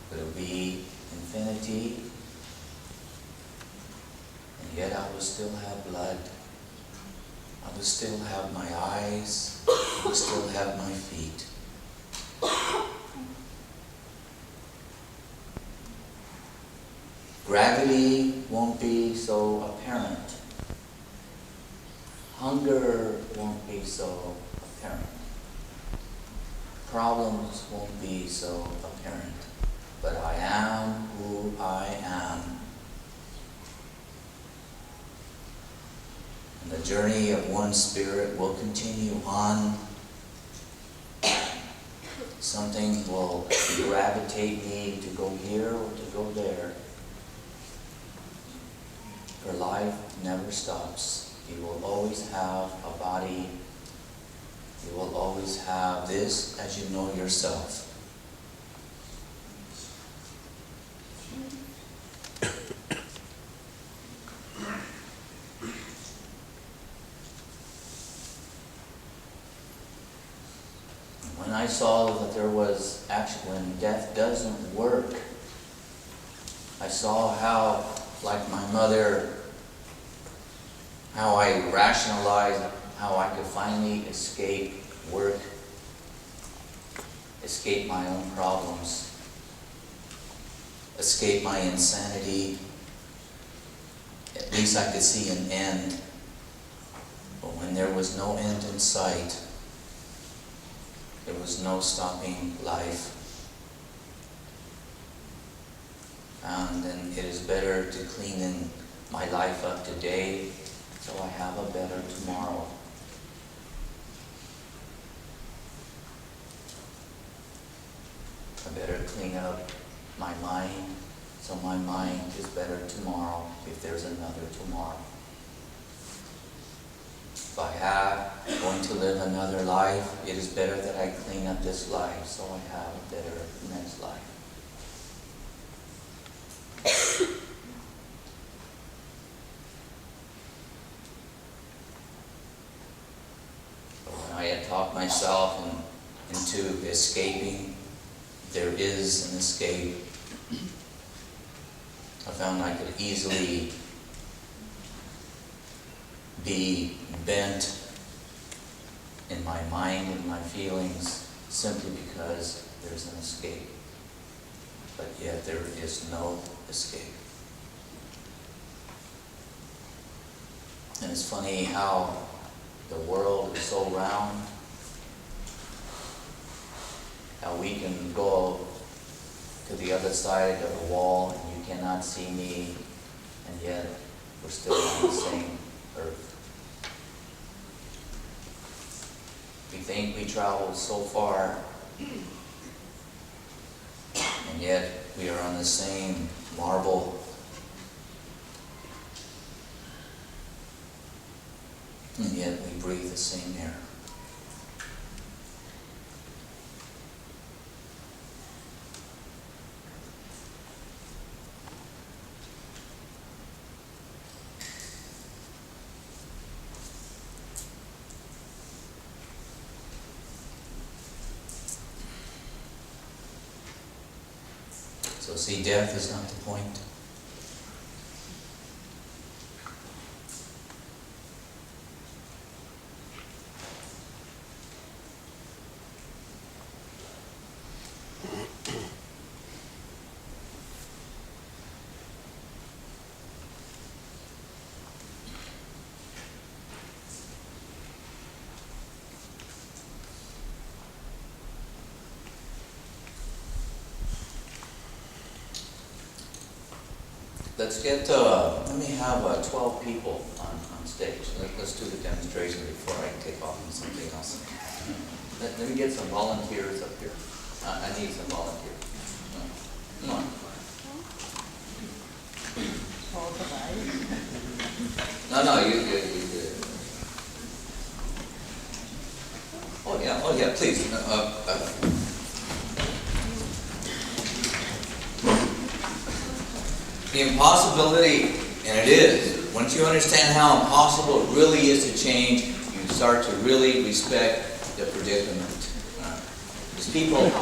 but it will be infinity, and yet I will still have blood. I will still have my eyes. I will still have my feet. Gravity won't be so apparent. Hunger won't be so apparent. Problems won't be so apparent. But I am who I am. And the journey of one spirit will continue on. Something will gravitate me to go here or to go there. For life never stops. You will always have a body. You will always have this as you know yourself. When I saw that there was actually, when death doesn't work, I saw how, like my mother, how I rationalized how I could finally escape work, escape my own problems, escape my insanity. At least I could see an end. But when there was no end in sight, there was no stopping life. And then it is better to clean my life up today so I have a better tomorrow. I better clean up my mind so my mind is better tomorrow if there's another tomorrow. I have going to live another life, it is better that I clean up this life so I have a better next life. When I had talked myself into escaping, there is an escape. I found I could easily be bent in my mind and my feelings simply because there's an escape. But yet there is no escape. And it's funny how the world is so round, how we can go to the other side of the wall and you cannot see me, and yet we're still on the same earth. We think we traveled so far, and yet we are on the same marble. And yet we breathe the same air. So see, death is not the point. Let's get, let me have 12 people on stage. Let's do the demonstration before I take off on something else. Let me get some volunteers up here. I need some volunteers. Come on. No, you do. Oh yeah, please. The impossibility, and it is, once you understand how impossible it really is to change, you start to really respect the predicament. Because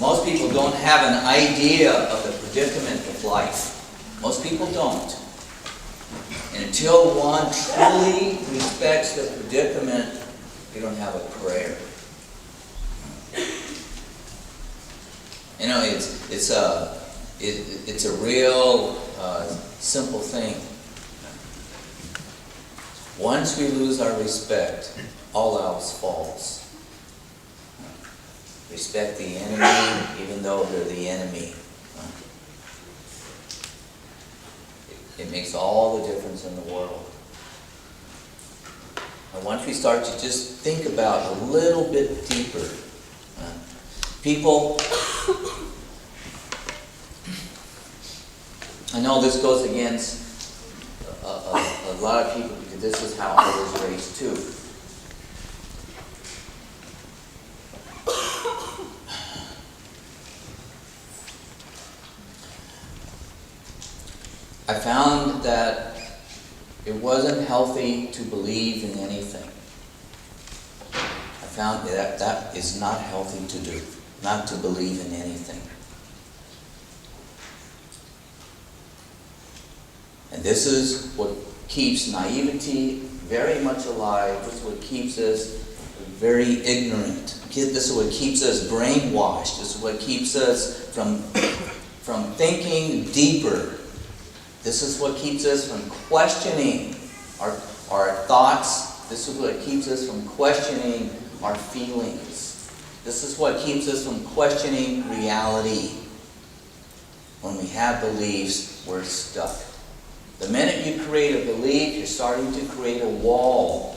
most people don't have an idea of the predicament of life. Most people don't. And until one truly respects the predicament, you don't have a prayer. You know, it's a real simple thing. Once we lose our respect, all else falls. Respect the enemy, even though they're the enemy. It makes all the difference in the world. And once we start to just think about a little bit deeper, people, I know this goes against a lot of people because this is how I was raised too. I found that it wasn't healthy to believe in anything. I found that is not healthy to do, not to believe in anything. And this is what keeps naivety very much alive. This is what keeps us very ignorant. This is what keeps us brainwashed. This is what keeps us from thinking deeper. This is what keeps us from questioning our thoughts. This is what keeps us from questioning our feelings. This is what keeps us from questioning reality. When we have beliefs, we're stuck. The minute you create a belief, you're starting to create a wall.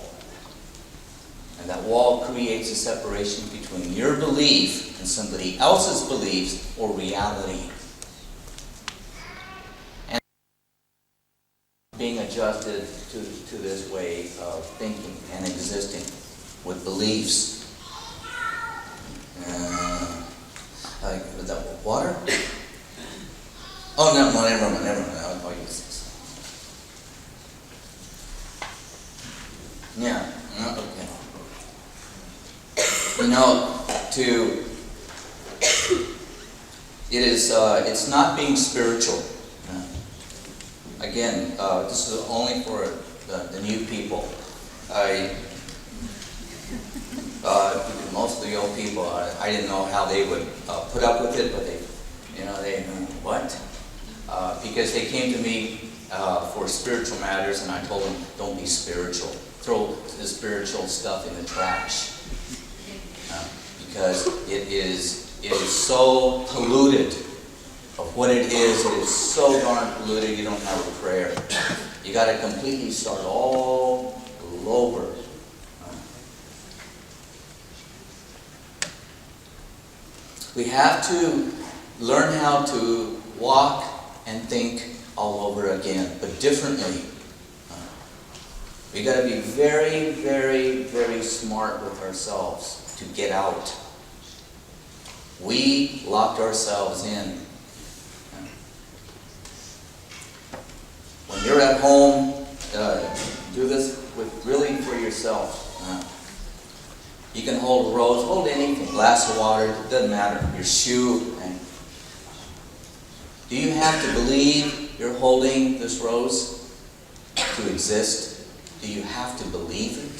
And that wall creates a separation between your belief and somebody else's beliefs or reality. And being a adjusted to this way of thinking and existing with beliefs. Was that water? Oh, no, never mind. I'll use this. Yeah, okay. It's not being spiritual. Again, this is only for the new people. Most of the old people, I didn't know how they would put up with it, but they what? Because they came to me for spiritual matters, and I told them, don't be spiritual. Throw the spiritual stuff in the trash. Because it is so polluted of what it is so darn polluted, you don't have a prayer. You got to completely start all over. We have to learn how to walk and think all over again, but differently. We got to be very, very, very smart with ourselves to get out. We locked ourselves in. When you're at home, do this really for yourself. You can hold a rose, hold anything, glass of water, it doesn't matter, your shoe. Do you have to believe you're holding this rose to exist? Do you have to believe it?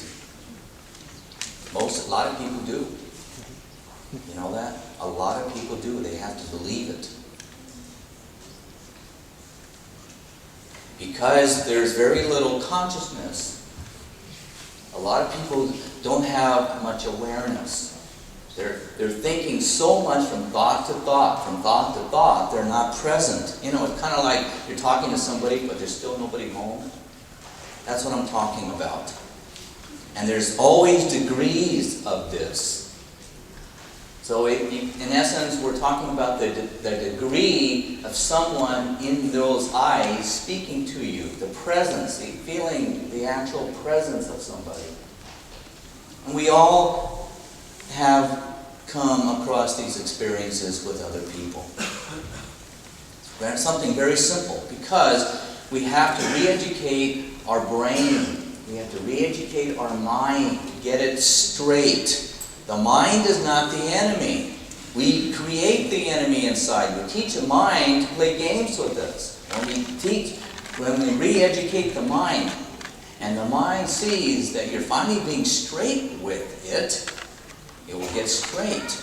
A lot of people do. You know that? A lot of people do. They have to believe it. Because there's very little consciousness. A lot of people don't have much awareness. They're thinking so much from thought to thought, they're not present. It's kind of like you're talking to somebody, but there's still nobody home. That's what I'm talking about. And there's always degrees of this. So in essence, we're talking about the degree of someone in those eyes speaking to you, the presence, the feeling, the actual presence of somebody. And we all have come across these experiences with other people. That's something very simple, because we have to re-educate our brain. We have to re-educate our mind to get it straight. The mind is not the enemy. We create the enemy inside. We teach a mind to play games with us. When we re-educate the mind, and the mind sees that you're finally being straight with it, it will get straight.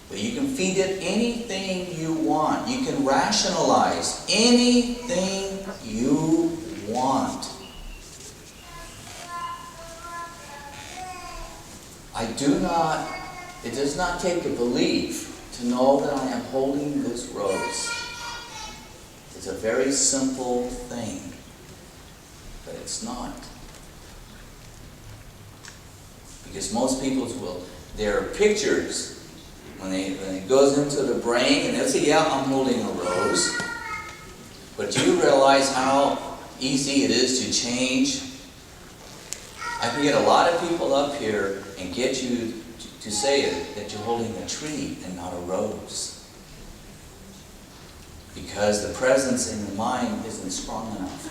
But you can feed it anything you want. You can rationalize anything you want. It does not take a belief to know that I am holding this rose. It's a very simple thing, but it's not. Because most people their pictures, when it goes into the brain, and they'll say, yeah, I'm holding a rose. But do you realize how easy it is to change? I can get a lot of people up here and get you to say it, that you're holding a tree and not a rose. Because the presence in the mind isn't strong enough.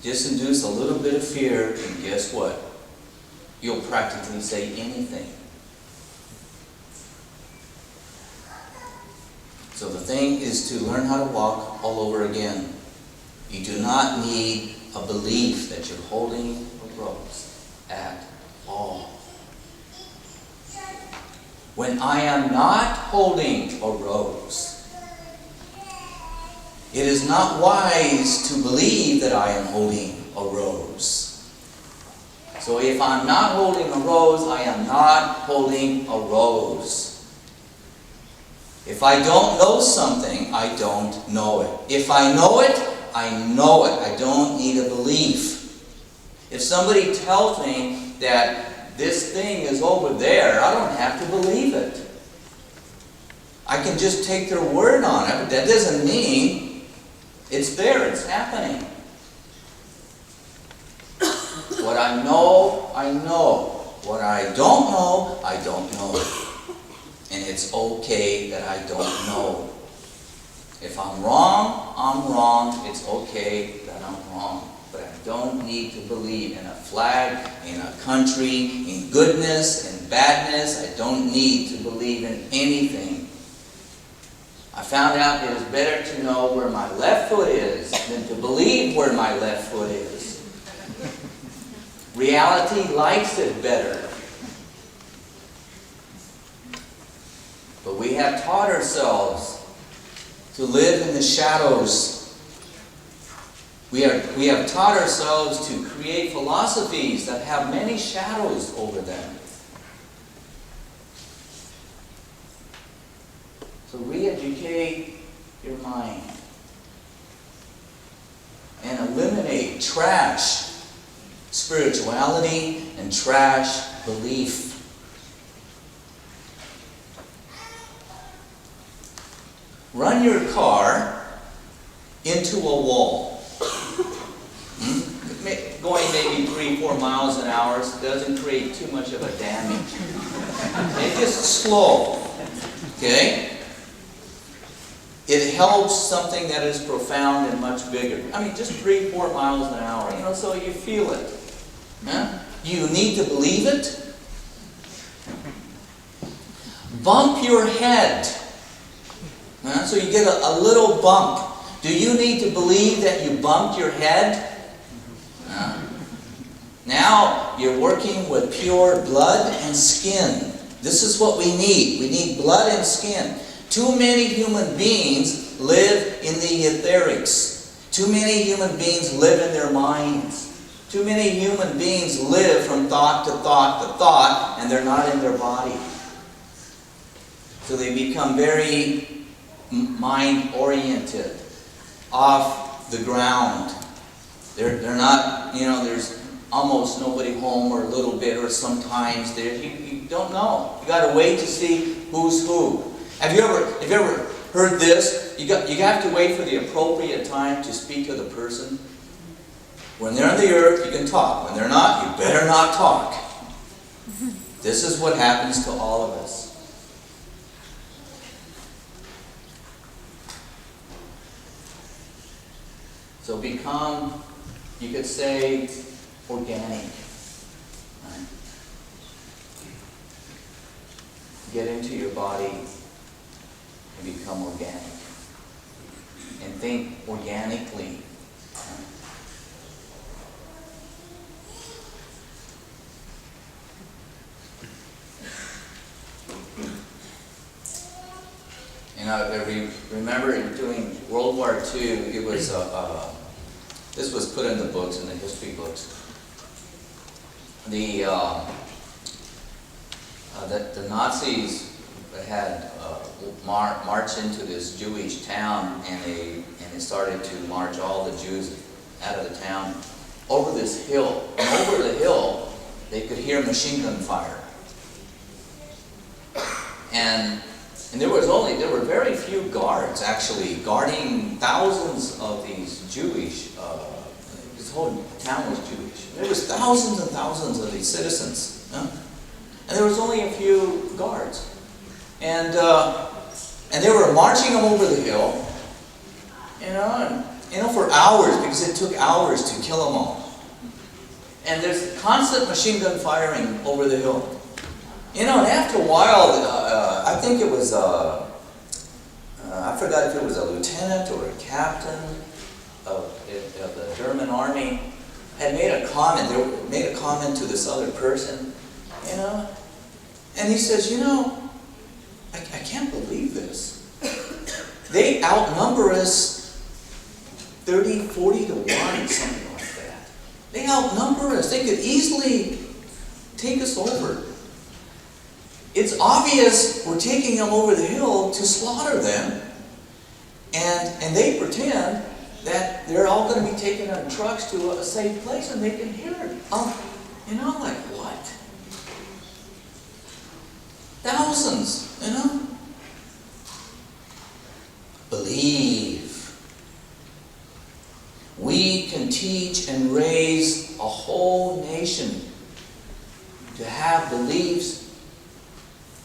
Just induce a little bit of fear, and guess what? You'll practically say anything. So the thing is to learn how to walk all over again. You do not need a belief that you're holding a rose at all. When I am not holding a rose, it is not wise to believe that I am holding a rose. So if I'm not holding a rose, I am not holding a rose. If I don't know something, I don't know it. If I know it, I know it. I don't need a belief. If somebody tells me that this thing is over there, I don't have to believe it. I can just take their word on it, but that doesn't mean it's there, it's happening. What I know, I know. What I don't know, I don't know. And it's okay that I don't know. If I'm wrong, I'm wrong. It's okay that I'm wrong. But I don't need to believe in a flag, in a country, in goodness and badness. I don't need to believe in anything. I found out it is better to know where my left foot is than to believe where my left foot is. Reality likes it better. But we have taught ourselves to live in the shadows. We have taught ourselves to create philosophies that have many shadows over them. So re-educate your mind and eliminate trash spirituality and trash belief. Run your car into a wall. Going maybe 3-4 miles an hour doesn't create too much of a damage. It's just slow. Okay? It helps something that is profound and much bigger. I mean, just 3-4 miles an hour, so you feel it. Huh? You need to believe it. Bump your head. So you get a little bump. Do you need to believe that you bumped your head? Now you're working with pure blood and skin. This is what we need. We need blood and skin. Too many human beings live in the etherics. Too many human beings live in their minds. Too many human beings live from thought to thought to thought, and they're not in their body. So they become very mind-oriented, off the ground. They're not, there's almost nobody home, or a little bit, or sometimes there. You don't know. You got to wait to see who's who. Have you ever heard this? You have to wait for the appropriate time to speak to the person. When they're on the earth, you can talk. When they're not, you better not talk. This is what happens to all of us. So become, you could say, organic. Right? Get into your body and become organic. And think organically. I remember during World War II, it was this was put in the books, in the history books. The Nazis had marched into this Jewish town, and they started to march all the Jews out of the town over this hill. And over the hill, they could hear machine gun fire. And there were very few guards actually guarding thousands of these Jewish. This whole town was Jewish. There was thousands and thousands of these citizens, and there was only a few guards. And they were marching them over the hill, for hours, because it took hours to kill them all. And there's constant machine gun firing over the hill. And after a while, I think it was, I forgot if it was a lieutenant or a captain of the German army, had made a comment. They made a comment to this other person, and he says, I can't believe this. They outnumber us 30, 40 to 1, something like that. They outnumber us. They could easily take us over. It's obvious we're taking them over the hill to slaughter them, and they pretend that they're all going to be taken on trucks to a safe place, and they can hear it. Like what? Thousands, teach and raise a whole nation to have beliefs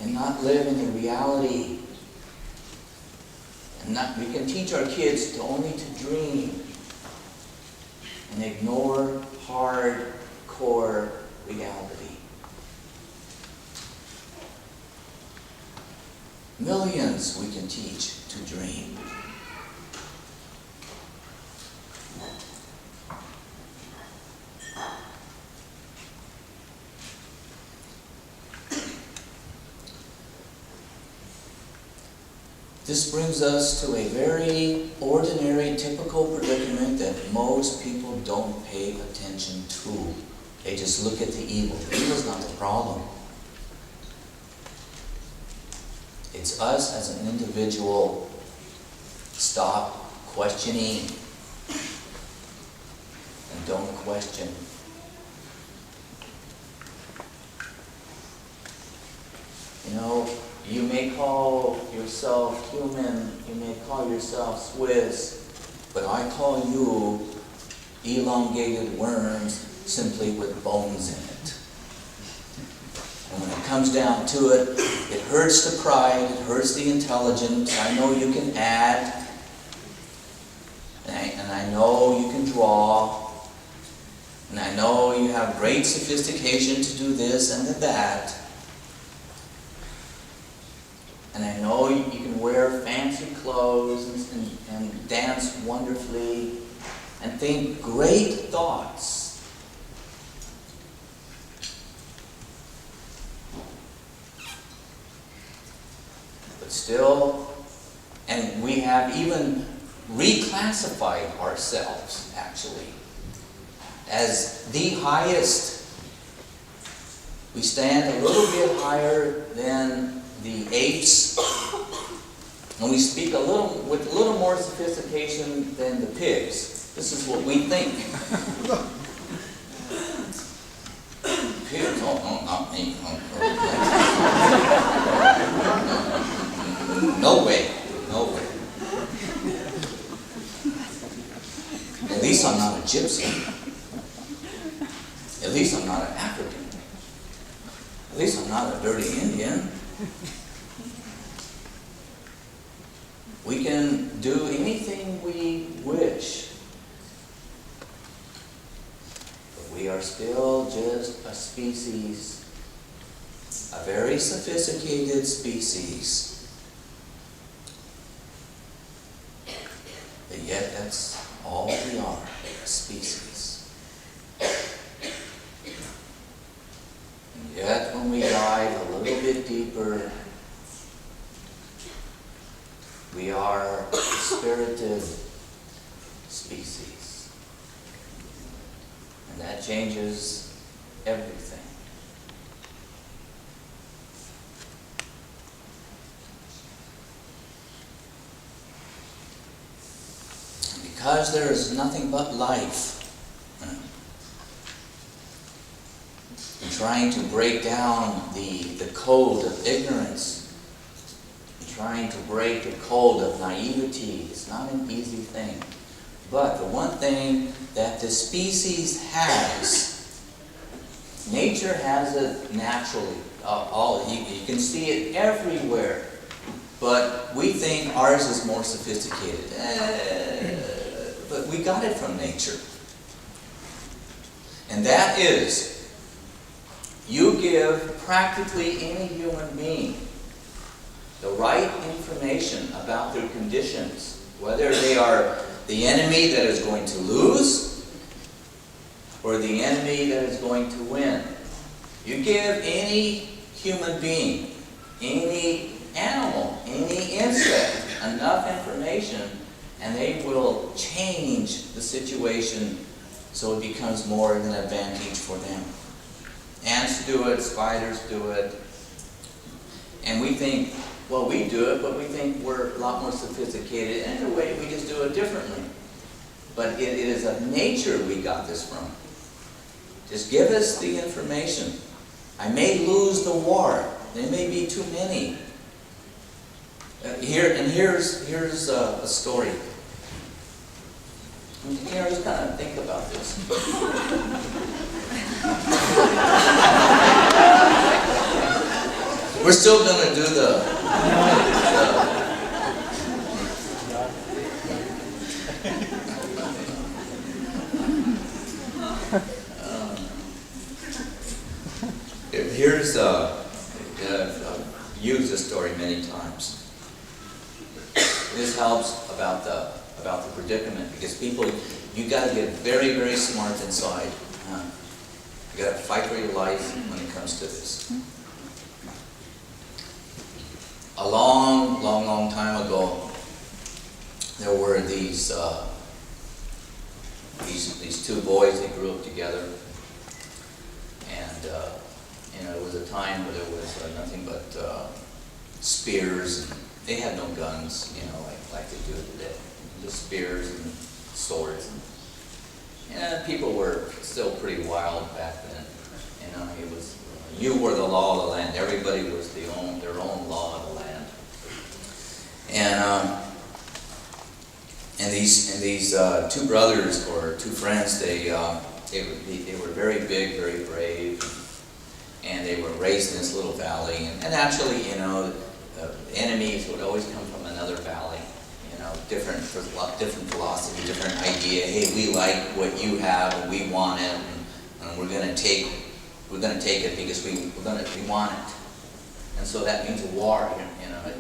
and not live in the reality. And we can teach our kids to only to dream and ignore hardcore reality. Millions we can teach to dream. This brings us to a very ordinary, typical predicament that most people don't pay attention to. They just look at the evil. The evil's not the problem. It's us as an individual. Stop questioning and don't question. You know, you may call yourself human, you may call yourself Swiss, but I call you elongated worms simply with bones in it. And when it comes down to it, it hurts the pride, it hurts the intelligence. I know you can add, and I know you can draw, and I know you have great sophistication to do this and to that. And I know you can wear fancy clothes and dance wonderfully and think great thoughts. But still, and we have even reclassified ourselves, actually, as the highest. We stand a little bit higher than the apes, and we speak with a little more sophistication than the pigs. This is what we think. Pigs? Oh, not me. No way. No way. At least I'm not a gypsy. At least I'm not an African. At least I'm not a dirty Indian. We can do anything we wish, but we are still just a species, a very sophisticated species. But yet that's all we are, a species. And yet when we dive a little bit deeper, we are a spirited species. And that changes everything. And because there is nothing but life, and trying to break down the code of ignorance, trying to break the code of naivety, it's not an easy thing. But the one thing that the species has, nature has it naturally. You can see it everywhere. But we think ours is more sophisticated. But we got it from nature. And that is, you give practically any human being the right information about their conditions, whether they are the enemy that is going to lose or the enemy that is going to win. You give any human being, any animal, any insect enough information, and they will change the situation so it becomes more of an advantage for them. Ants do it, spiders do it, and we think, well, we do it, but we think we're a lot more sophisticated. And in a way, we just do it differently. But it is of nature we got this from. Just give us the information. I may lose the war. There may be too many. Here's a story. Just kind of think about this. We're still going to do here's I've used this story many times. This helps about the predicament, because people, you got to get very, very smart inside. You got to fight for your life when it comes to this. A long, long, long time ago, there were these two boys. They grew up together, and it was a time where there was nothing but spears, and they had no guns, like they do today. Just spears and swords. And people were still pretty wild back then. You were the law of the land. Everybody was their own law of the land. And these two brothers or two friends, they were very big, very brave, and they were raised in this little valley. And actually, enemies would always come from another valley. Different philosophy, different idea. Hey, we like what you have, and we want it, and we're going to take it because we want it. And so that means a war.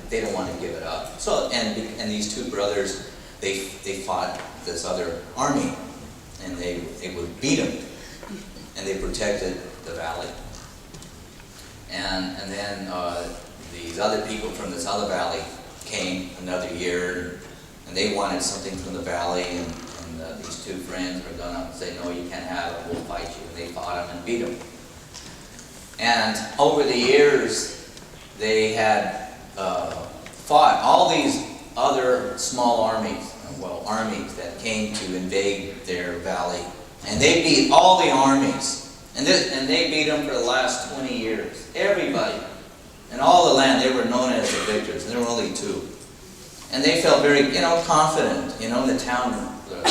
They don't want to give it up. So and these two brothers, they fought this other army, and they would beat them, and they protected the valley. And then these other people from this other valley came another year. And they wanted something from the valley, and these two friends were going to say, no, you can't have it, we'll fight you. And they fought them and beat them. And over the years, they had fought all these other small armies that came to invade their valley. And they beat all the armies. And they beat them for the last 20 years. Everybody. And all the land, they were known as the victors. And there were only two. And they felt very, confident. The town, the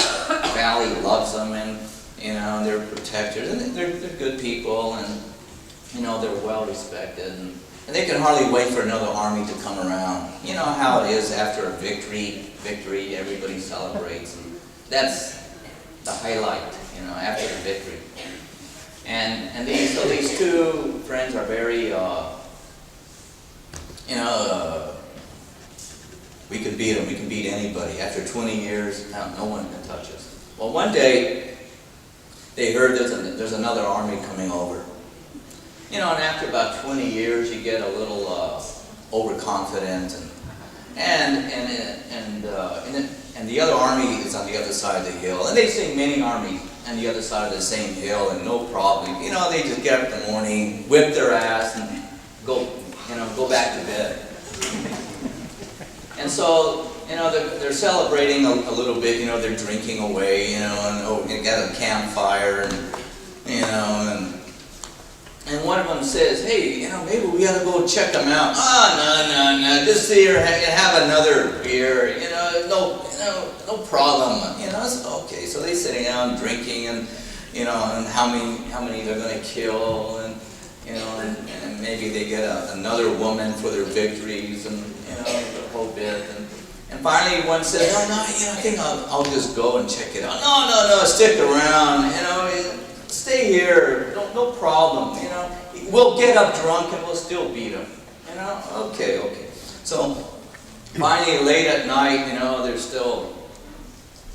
valley loves them, and they're protectors, and they're good people, and they're well respected, and they can hardly wait for another army to come around. You know how it is after a victory, everybody celebrates, and that's the highlight. After the victory. And these two friends are very, we can beat them. We can beat anybody. After 20 years, no one can touch us. Well, one day, they heard there's another army coming over. And after about 20 years, you get a little overconfident, and the other army is on the other side of the hill, and they see many armies on the other side of the same hill, and no problem. They just get up in the morning, whip their ass, and go back to bed. And so, they're celebrating a little bit, they're drinking away, and got a campfire, and one of them says, hey, maybe we ought to go check them out. Oh, no, just sit here and have another beer, no problem. It's okay. So they're sitting down drinking, and how many they're going to kill, and maybe they get another woman for their victories, and the whole bit. And finally one says, oh, no, I think I'll just go and check it out. No, stick around, stay here, no problem, We'll get up drunk and we'll still beat them, Okay. So finally late at night, they're still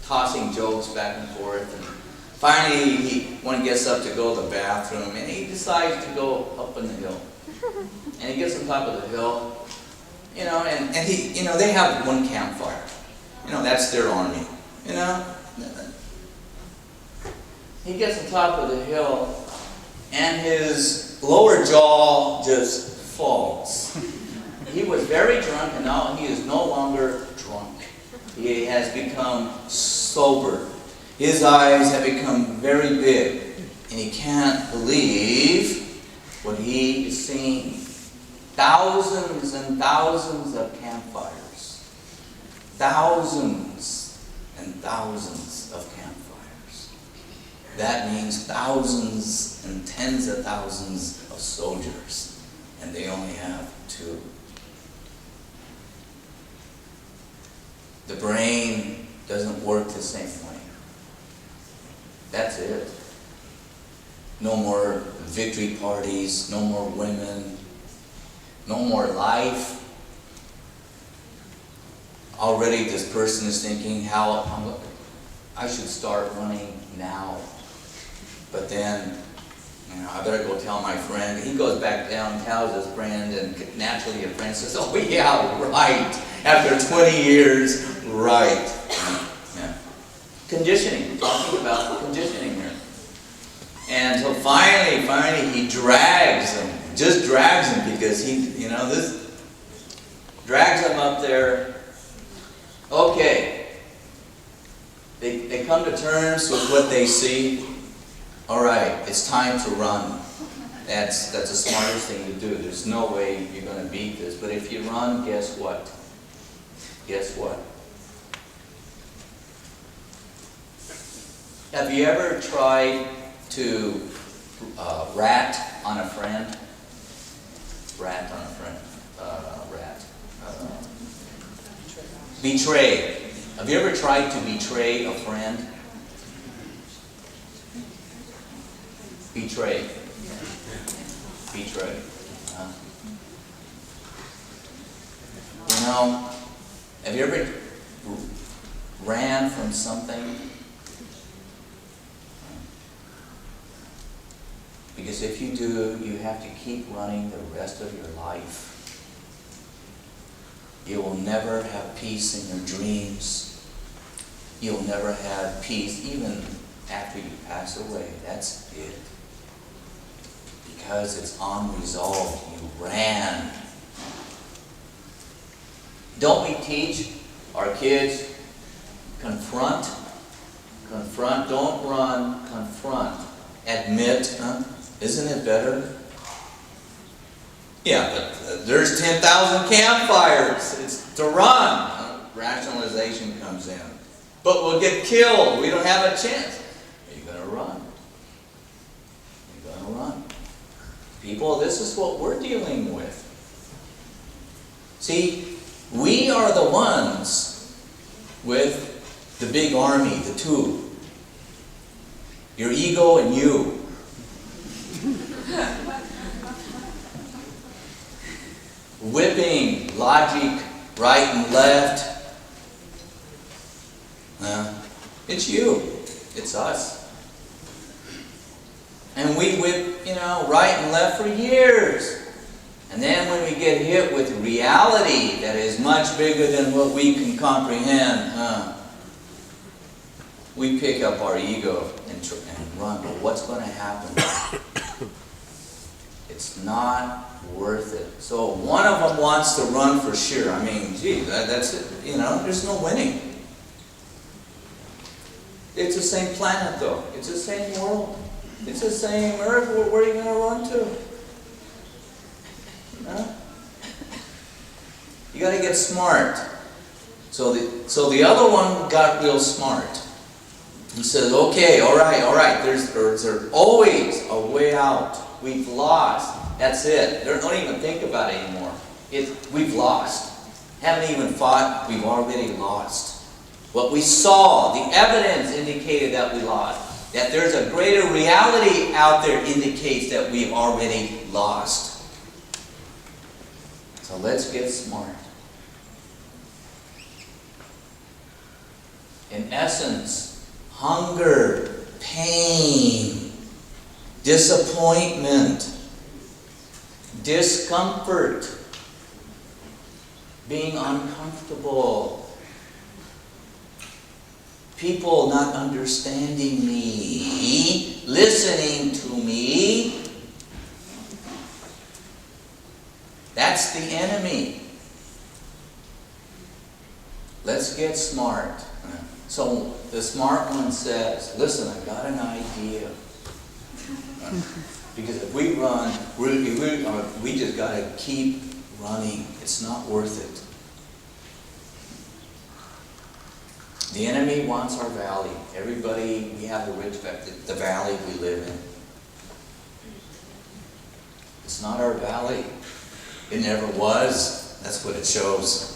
tossing jokes back and forth. And finally one gets up to go to the bathroom, and he decides to go up on the hill. And he gets on top of the hill, and he, they have one campfire. That's their army, He gets on top of the hill, and his lower jaw just falls. He was very drunk, and now he is no longer drunk. He has become sober. His eyes have become very big, and he can't believe what he is seeing. Thousands and thousands of campfires. Thousands. and thousands of campfires. That means thousands and tens of thousands of soldiers, and they only have 2. The brain doesn't work the same way. That's it. No more victory parties, no more women, no more life. Already this person is thinking, I should start running now. But then, I better go tell my friend. He goes back down, tells his friend, and naturally a friend says, oh yeah, right. After 20 years, right. Yeah. Conditioning, talking about conditioning here. And so finally he drags him, just drags him because this drags him up there. Okay. They come to terms with what they see. All right, it's time to run. That's the smartest thing to do. There's no way you're going to beat this. But if you run, guess what? Guess what? Have you ever tried to rat on a friend? Rat on a friend. Betray. Have you ever tried to betray a friend? Betray. Betray. Have you ever ran from something? Because if you do, you have to keep running the rest of your life. You will never have peace in your dreams. You'll never have peace even after you pass away. That's it. Because it's unresolved. You ran. Don't we teach our kids, confront, don't run, confront, admit, Isn't it better? Yeah, but there's 10,000 campfires. It's to run. Rationalization comes in. But we'll get killed. We don't have a chance. Are you going to run? You're going to run. People, this is what we're dealing with. See, we are the ones with the big army, the 2. Your ego and you. Whipping logic right and left. It's you. It's us. And we whip, right and left for years. And then when we get hit with reality that is much bigger than what we can comprehend, we pick up our ego and run. But what's going to happen? It's not worth it. So one of them wants to run for sure. That's it. There's no winning. It's the same planet, though. It's the same world. It's the same earth. Where are you going to run to? You got to get smart. So the other one got real smart. He says, okay, all right. There's always a way out. We've lost. That's it. Don't even think about it anymore. We've lost. Haven't even fought. We've already lost. What we saw, the evidence indicated that we lost. That there's a greater reality out there indicates that we've already lost. So let's get smart. In essence, hunger, pain, disappointment, discomfort, being uncomfortable, people not understanding me, listening to me. That's the enemy. Let's get smart. So the smart one says, listen, I've got an idea. Because if we run, we just got to keep running. It's not worth it. The enemy wants our valley. Everybody, we have the rich, the valley we live in. It's not our valley. It never was. That's what it shows.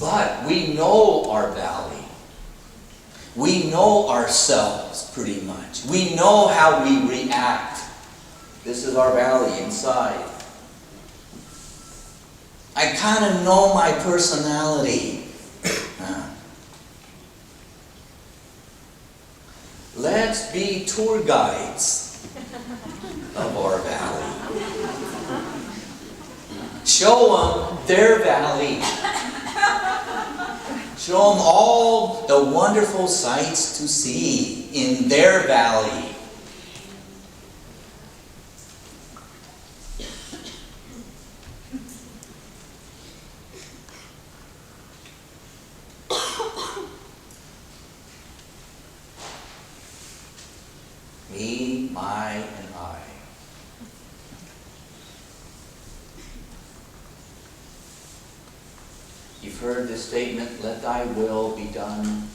But we know our valley. We know ourselves pretty much. We know how we react. This is our valley inside. I kind of know my personality. Let's be tour guides of our valley. Show them their valley. Show them all the wonderful sights to see in their valley. Me, my, and I. You've heard this statement, let thy will be done.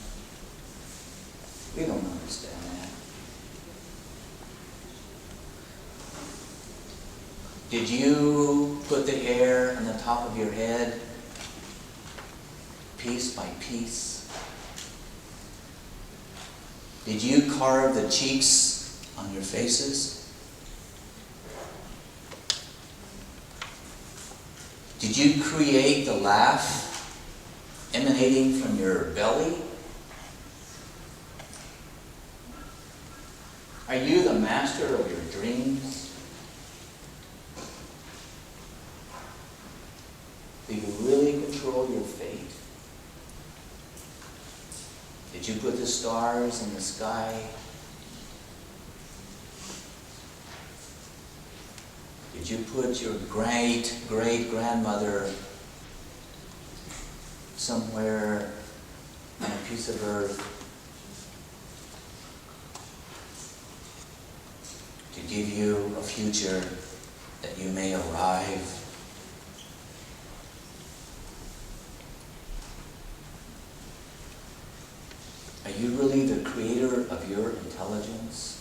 We don't understand that. Did you put the hair on the top of your head piece by piece? Did you carve the cheeks on your faces? Did you create the laugh emanating from your belly? Are you the master of your dreams? Do you really control your fate? Did you put the stars in the sky? Did you put your great-great-grandmother somewhere on a piece of earth to give you a future that you may arrive? Are you really the creator of your intelligence?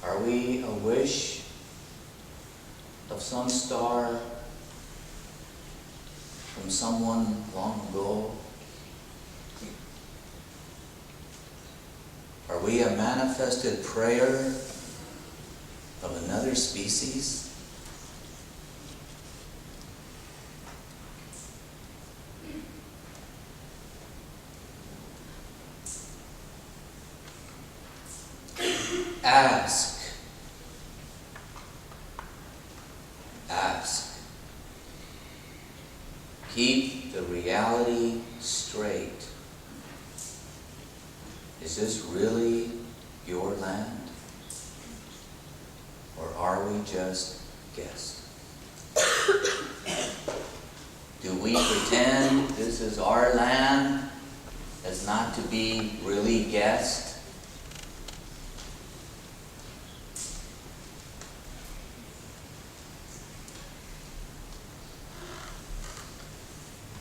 Are we a wish of some star from someone long ago? Are we a manifested prayer of another species? Ask. Ask. Keep the reality straight. Is this really your land? Or are we just guests? Do we pretend this is our land as not to be really guests?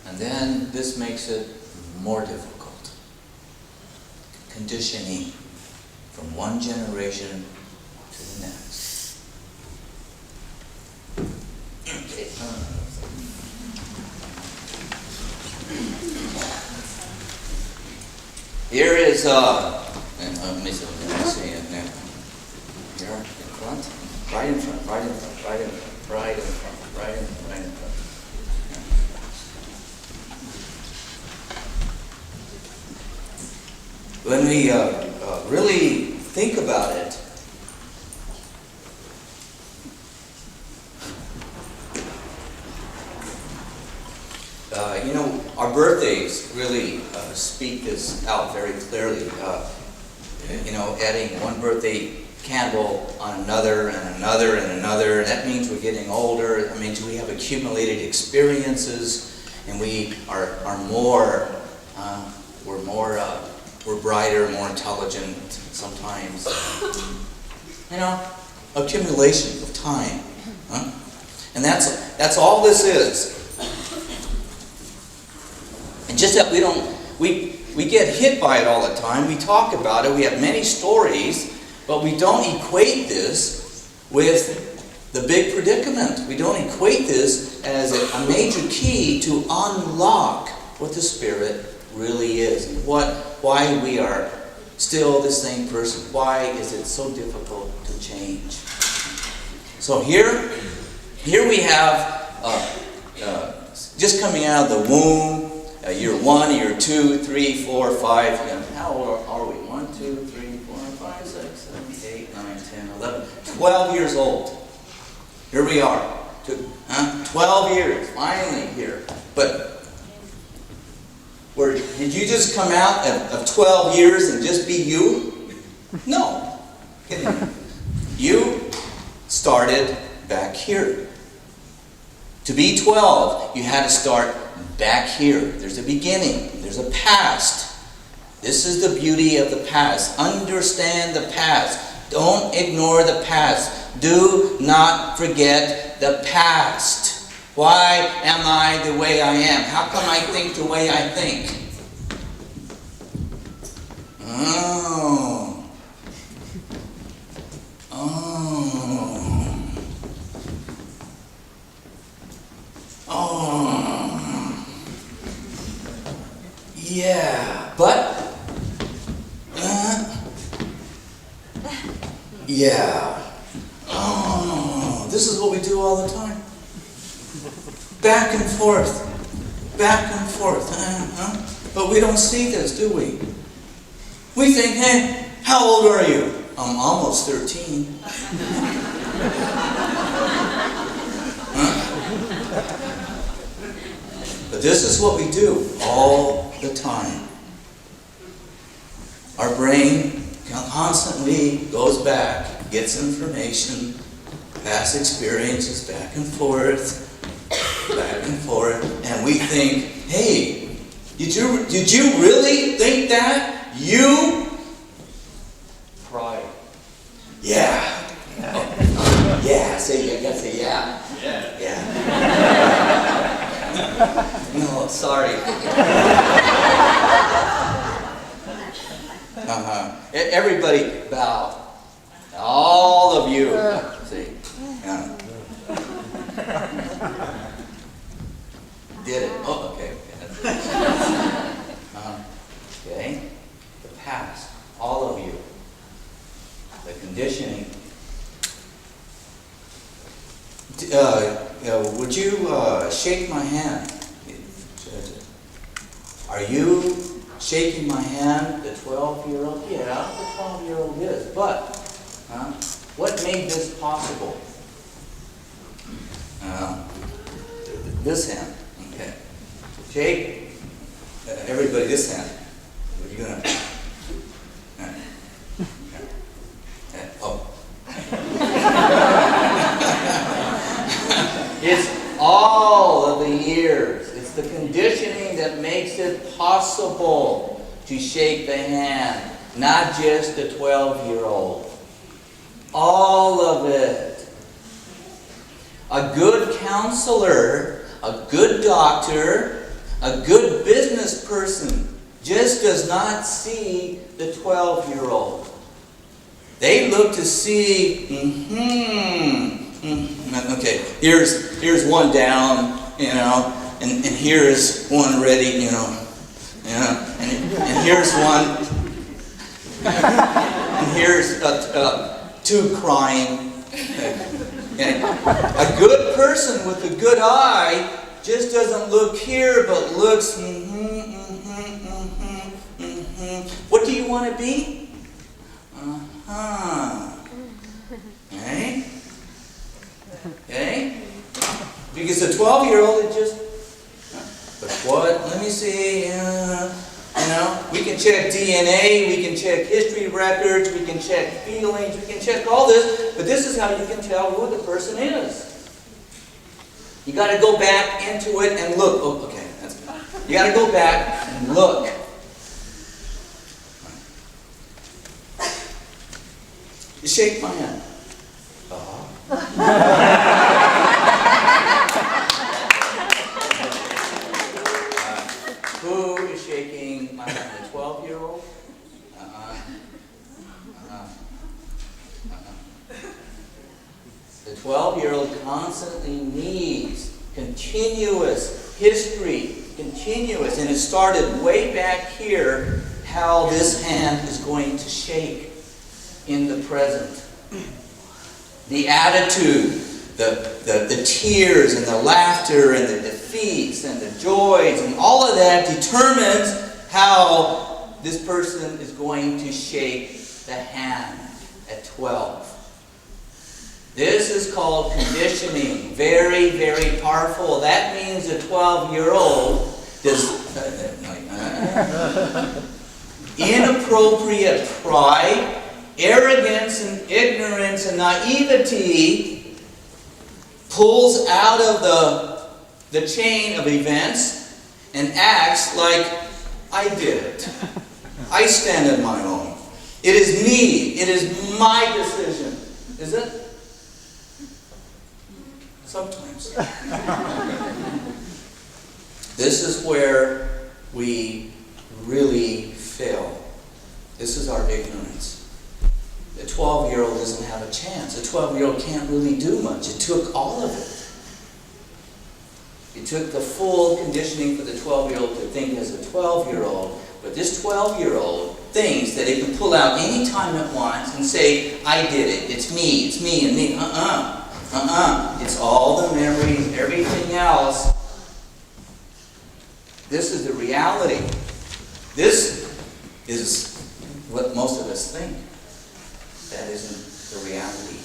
And then this makes it more difficult. Conditioning from one generation to the next. Here is, let me see it now. Here in front, right in front, right in front, right in front, right in front, right in front, right in front. When we really think about it, our birthdays really speak this out very clearly. Adding one birthday candle on another and another and another, that means we're getting older. That means we have accumulated experiences, and we are more, we're brighter, more intelligent sometimes. accumulation of time. Huh? And that's all this is. And just that we get hit by it all the time. We talk about it. We have many stories, but we don't equate this with the big predicament. We don't equate this as a major key to unlock what the Spirit really is and why we are still the same person. Why is it so difficult to change? So here we have just coming out of the womb, year 1, year 2, 3, 4, 5. How old are we? 1, 2, 3, 4, 5, 6, 7, 8, 9, 10, 11, 12 years old. Here we are. 12 years, finally here. But did you just come out of 12 years and just be you? No. You started back here. To be 12, you had to start back here. There's a beginning. There's a past. This is the beauty of the past. Understand the past. Don't ignore the past. Do not forget the past. Why am I the way I am? How come I think the way I think? Oh. Yeah. But yeah. This is what we do all the time. Back and forth. Back and forth. But we don't see this, do we? We think, hey, how old are you? I'm almost 13. But this is what we do all the time. Our brain constantly goes back, gets information, past experiences, back and forth, and we think, hey, did you really think that? You? Pride. Yeah. Oh, yeah. Say, I gotta say yeah. Yeah. No, sorry. Everybody bow. All of you. See. Yeah. Did it. Oh, okay. Okay. The past. All of you. The conditioning. Would you shake my hand? Are you shaking my hand, the 12-year-old? Yeah, the 12-year-old is. But what made this possible? This hand. Okay. Shake. Everybody, this hand. What are you gonna? Oh. It's all of the years. It's the conditioning that makes it possible to shake the hand, not just the 12-year-old. All of it. A good counselor, a good doctor, a good business person just does not see the 12-year-old. They look to see, okay, here's one down, and here's one ready, and here's one, and here's two crying. Okay. A good person with a good eye just doesn't look here, but looks, What do you want to be? Okay? Okay? Because a 12-year-old, it just, but what? Let me see. We can check DNA, we can check history records, we can check feelings, we can check all this, but this is how you can tell who the person is. You got to go back into it and look. Oh, okay. You got to go back and look. You shake my hand. Who is shaking my hand? The 12-year-old? The 12-year-old constantly needs continuous history, continuous, and it started way back here, how this hand is going to shake in the present. The attitude, the tears and the laughter and the defeats and the joys and all of that determines how this person is going to shake the hand at 12. This is called conditioning. Very, very powerful. That means a 12-year-old does inappropriate pride, arrogance and ignorance and naivety pulls out of the chain of events and acts like, I did it. I stand on my own. It is me. It is my decision. Is it? Sometimes. This is where we really fail. This is our ignorance. The 12-year-old doesn't have a chance. The 12-year-old can't really do much. It took all of it. It took the full conditioning for the 12-year-old to think as a 12-year-old. But this 12-year-old thinks that it can pull out any time at once and say, I did it. It's me, and me. It's all the memories, everything else. This is the reality. This is what most of us think. That isn't the reality.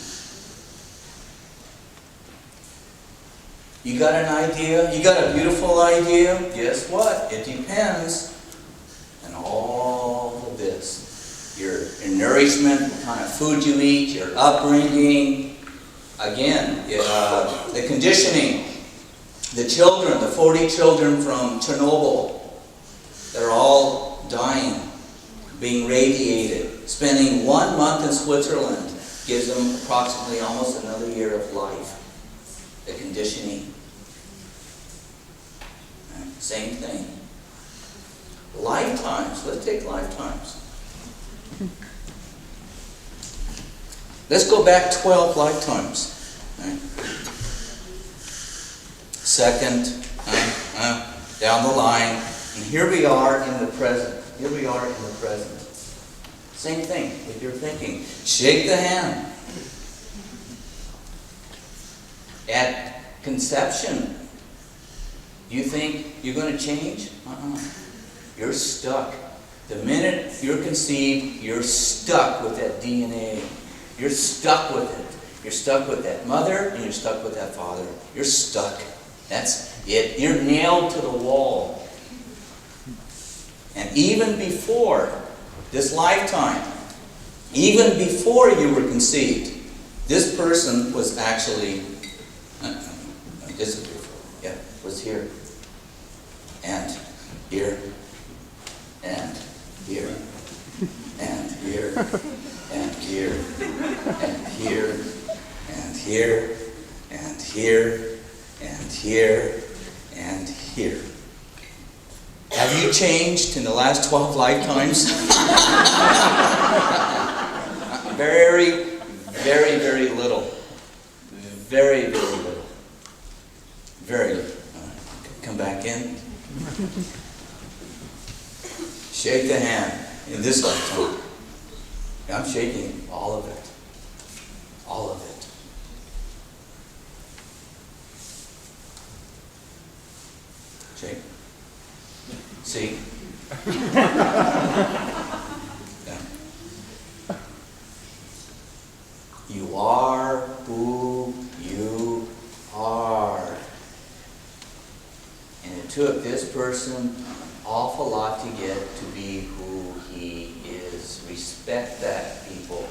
You got an idea? You got a beautiful idea? Guess what? It depends on all of this. Your nourishment, what kind of food you eat, your upbringing. Again, the conditioning. The children, the 40 children from Chernobyl, they're all dying, being radiated. Spending 1 month in Switzerland gives them approximately almost another year of life. The conditioning. Same thing. Lifetimes. Let's take lifetimes. Let's go back 12 lifetimes. Second, down the line, and here we are in the present. Here we are in the present. Same thing with your thinking. Shake the hand. At conception, you think you're going to change? You're stuck. The minute you're conceived, you're stuck with that DNA. You're stuck with it. You're stuck with that mother and you're stuck with that father. You're stuck. That's it. You're nailed to the wall. And even before this lifetime, even before you were conceived, this person was actually, was here. And here. And here. And here. And here. And here. And here. And here. And here. And here. Have you changed in the last 12 lifetimes? Very, very, very little. Very, very little. Very little. Come back in. Shake the hand in this lifetime. I'm shaking all of it. All of it. Shake. See? Yeah. You are who you are. And it took this person an awful lot to get to be who he is. Respect that, people.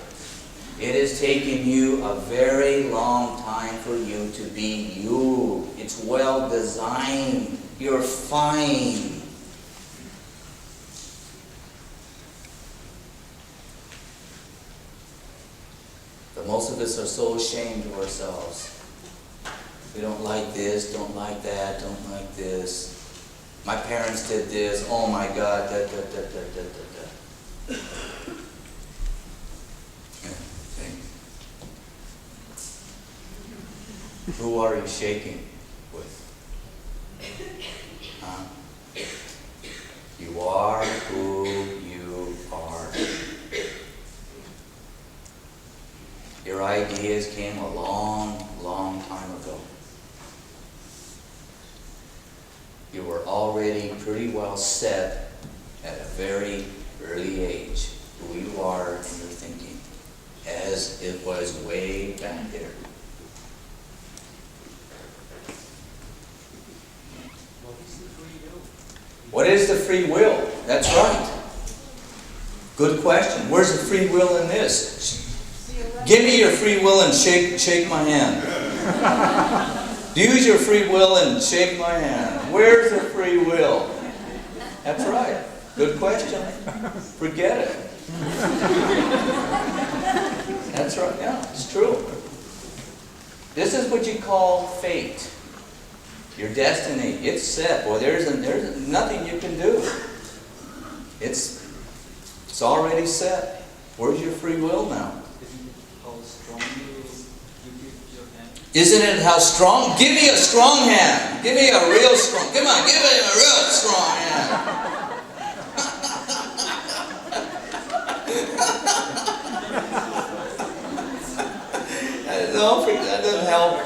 It has taken you a very long time for you to be you. It's well designed. You're fine. The But most of us are so ashamed of ourselves. We don't like this, don't like that, don't like this. My parents did this, oh my God, da, da, da, da, da, da, da. Okay. Who are you shaking with? Huh? You are who you are. Your ideas came a long, long time ago. You were already pretty well set at a very early age who you are in your thinking, as it was way back there. What is the free will? That's right. Good question. Where's the free will in this? Give me your free will and shake my hand. Use your free will and shake my hand. Where's the free will? That's right. Good question. Forget it. That's right. Yeah, it's true. This is what you call fate. Your destiny. It's set. Well, there's nothing you can do. It's already set. Where's your free will now? Isn't it how strong? Give me a strong hand. Give me a real strong. Come on, give me a real strong hand. No, that doesn't help.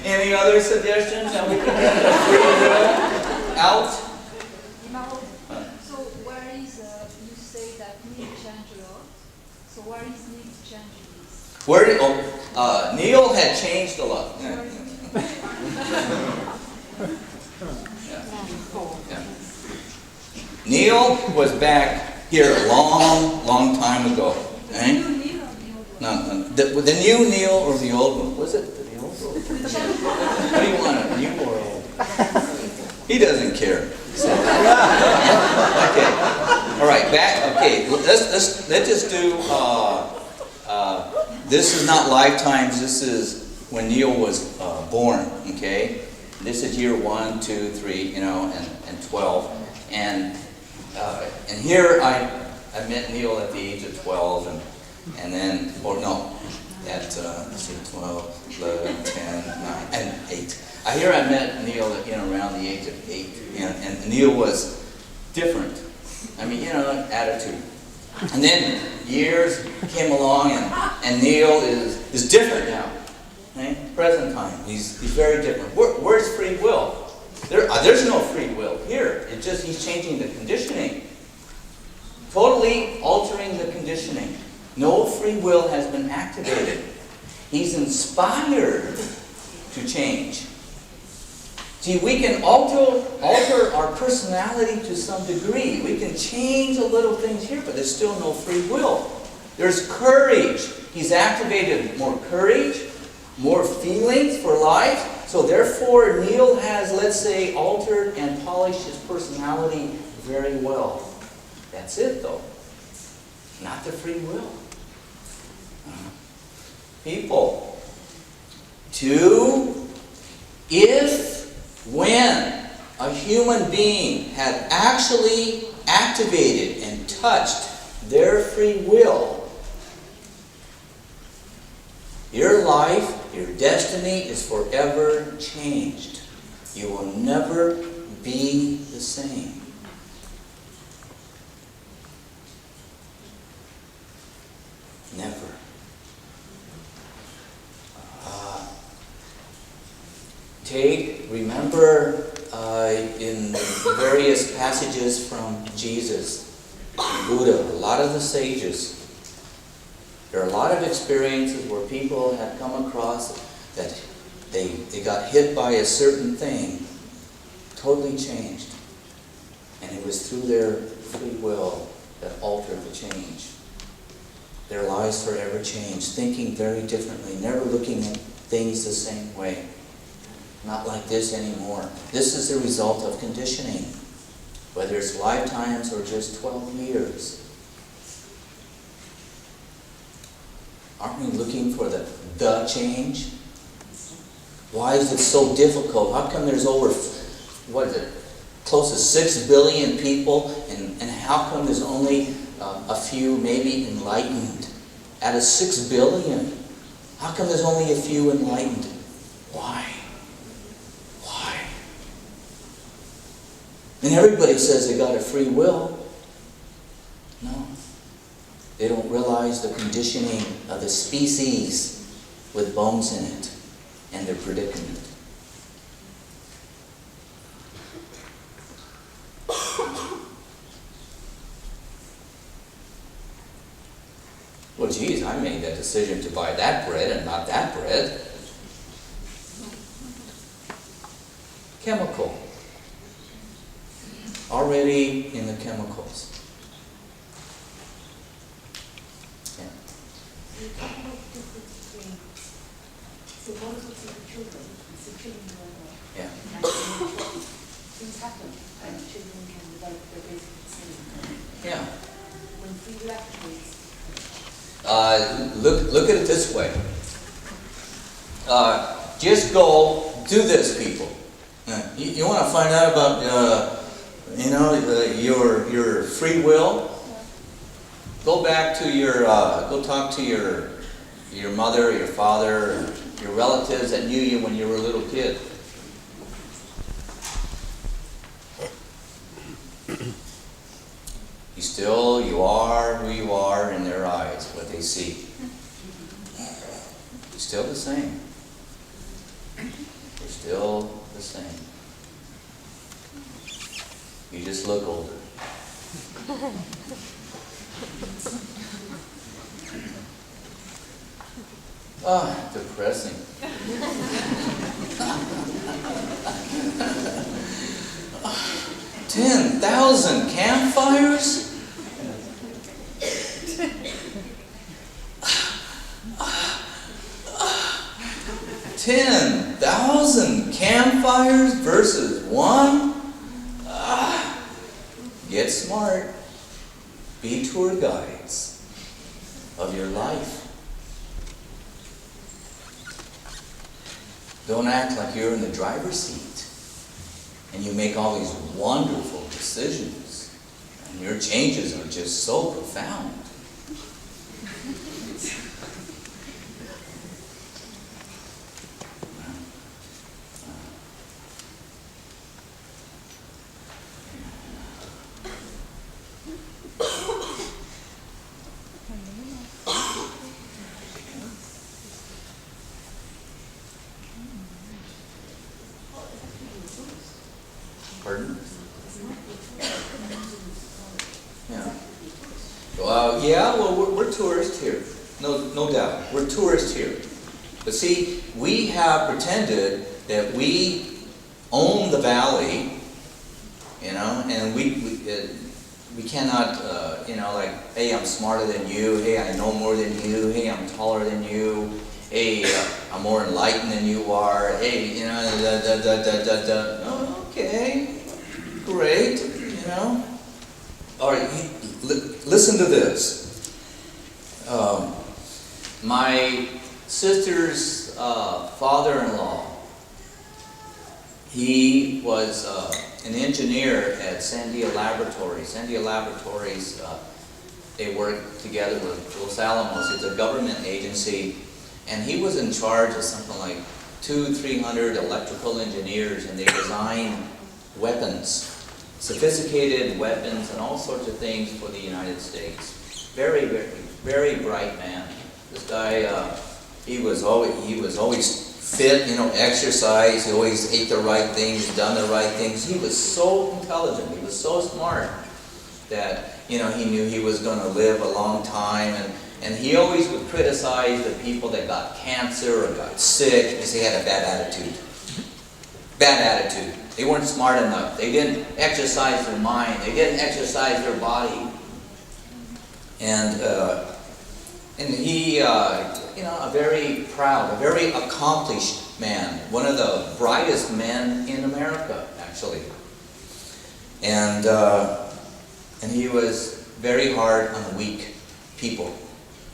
Any other suggestions? How we can get the free will out? Emaho, so where is, you say that need change a lot, so where is need change this? Where did, Neil had changed a lot. Yeah. Yeah. Neil was back here a long, long time ago. Eh? New Neil or the old one? No, the new Neil or the old one? Was it the old one? What do you want, new or old? He doesn't care. So. Okay. All right. Back. Okay. Let's just do. This is not lifetimes. This is when Neil was born. Okay. This is year 1, 2, 3. And 12. And here I met Neil at the age of 12, and then, or no, at let's see, 12, 11, 10, 9, and 8. Here I met Neil around the age of 8, and Neil was different. I mean, attitude. And then years came along, and Neil is different now. Okay? Present time, he's very different. Where's free will? There's no free will here. It's just he's changing the conditioning. Totally altering the conditioning. No free will has been activated. He's inspired to change. See, we can alter our personality to some degree. We can change a little things here, but there's still no free will. There's courage. He's activated more courage, more feelings for life. So therefore, Neil has, let's say, altered and polished his personality very well. That's it, though. Not the free will. People. When a human being had actually activated and touched their free will, your life, your destiny is forever changed. You will never be the same. Never. Remember in various passages from Jesus, Buddha, a lot of the sages, there are a lot of experiences where people have come across that they got hit by a certain thing, totally changed. And it was through their free will that altered the change. Their lives forever changed, thinking very differently, never looking at things the same way. Not like this anymore. This is the result of conditioning, whether it's lifetimes or just 12 years. Aren't we looking for the change? Why is it so difficult? How come there's over, what is it, close to 6 billion people, and how come there's only a few maybe enlightened? Out of 6 billion, how come there's only a few enlightened? Why? Why? And everybody says they got a free will. No. They don't realize the conditioning of the species with bones in it and their predicament. Well, geez, I made that decision to buy that bread and not that bread. Chemical. Already in the chemicals. Yeah. You talk about the difference between, so what is what's in the children? It's the children who are there. Yeah. And things happen, and children can develop their basic instinct. Yeah. When free will activates, Look at it this way. Just go do this, people. You want to find out about your free will? Go back to go talk to your mother, your father, your relatives that knew you when you were a little kid. You are who you are in their eyes, what they see. You're still the same. You're still the same. You just look older. Depressing. $10,000 campfires? 10,000 campfires versus one? Get smart. Be tour guides of your life. Don't act like you're in the driver's seat and you make all these wonderful decisions and your changes are just so profound. Pardon? Yeah. Well, we're tourists here. No doubt. We're tourists here. But see, we have pretended that we own the valley, and we cannot, like, hey, I'm smarter than you. Hey, I know more than you. Hey, I'm taller than you. Hey, I'm more enlightened than you are. Hey, Okay, great, All right, listen to this. My sister's father-in-law, he was an engineer at Sandia Laboratories. Sandia Laboratories, they work together with Los Alamos. It's a government agency, and he was in charge of something like 200-300 electrical engineers, and they design weapons, sophisticated weapons, and all sorts of things for the United States. Very, very, very bright man. This guy, he was always fit, exercise. He always ate the right things, done the right things. He was so intelligent. He was so smart that he knew he was going to live a long time, and he always would criticize the people that got cancer or got sick because they had a bad attitude. Bad attitude. They weren't smart enough. They didn't exercise their mind. They didn't exercise their body. And he, a very proud, a very accomplished man. One of the brightest men in America, actually. And he was very hard on the weak people,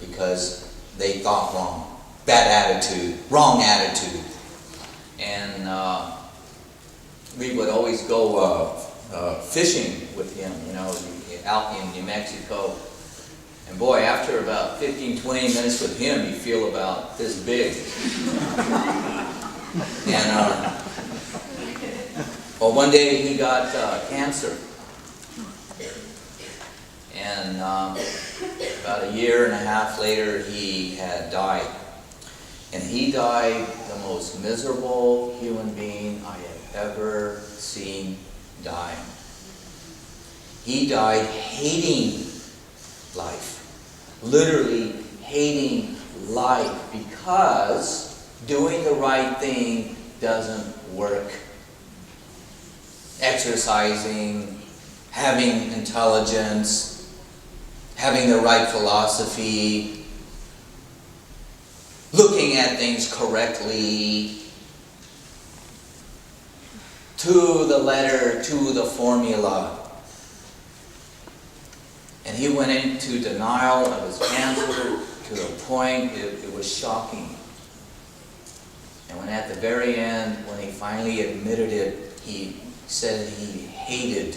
because they thought wrong. Bad attitude, wrong attitude. And we would always go fishing with him, you know, out in New Mexico. And boy, after about 15, 20 minutes with him, you feel about this big. And well, one day he got cancer. And about a year and a half later, he had died. And he died the most miserable human being I have ever seen die. He died hating life. Literally hating life because doing the right thing doesn't work. Exercising, having intelligence, having the right philosophy, looking at things correctly, to the letter, to the formula. And he went into denial of his cancer to the point it was shocking. And when at the very end, when he finally admitted it, he said he hated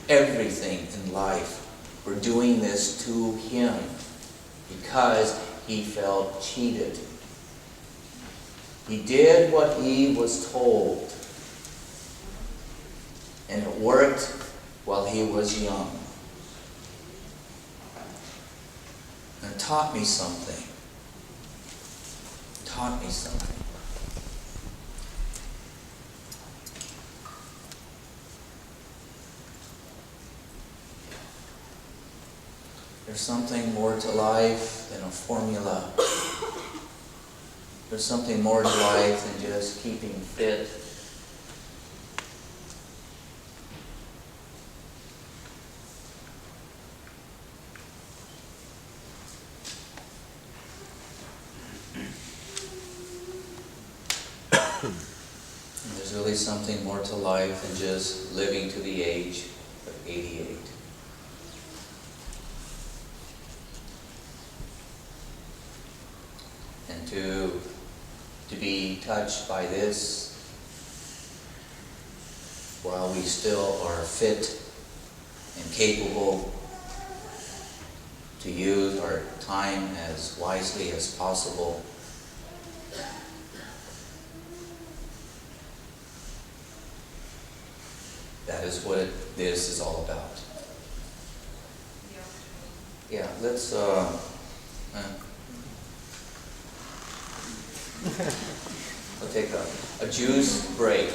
everything in life for doing this to him because he felt cheated. He did what he was told, and it worked while he was young. And it taught me something. Taught me something. There's something more to life than a formula. There's something more to life than just keeping fit. And there's really something more to life than just living to the age of 88. And to be touched by this while we still are fit and capable to use our time as wisely as possible. That is what this is all about. Yeah, let's I'll take a juice break.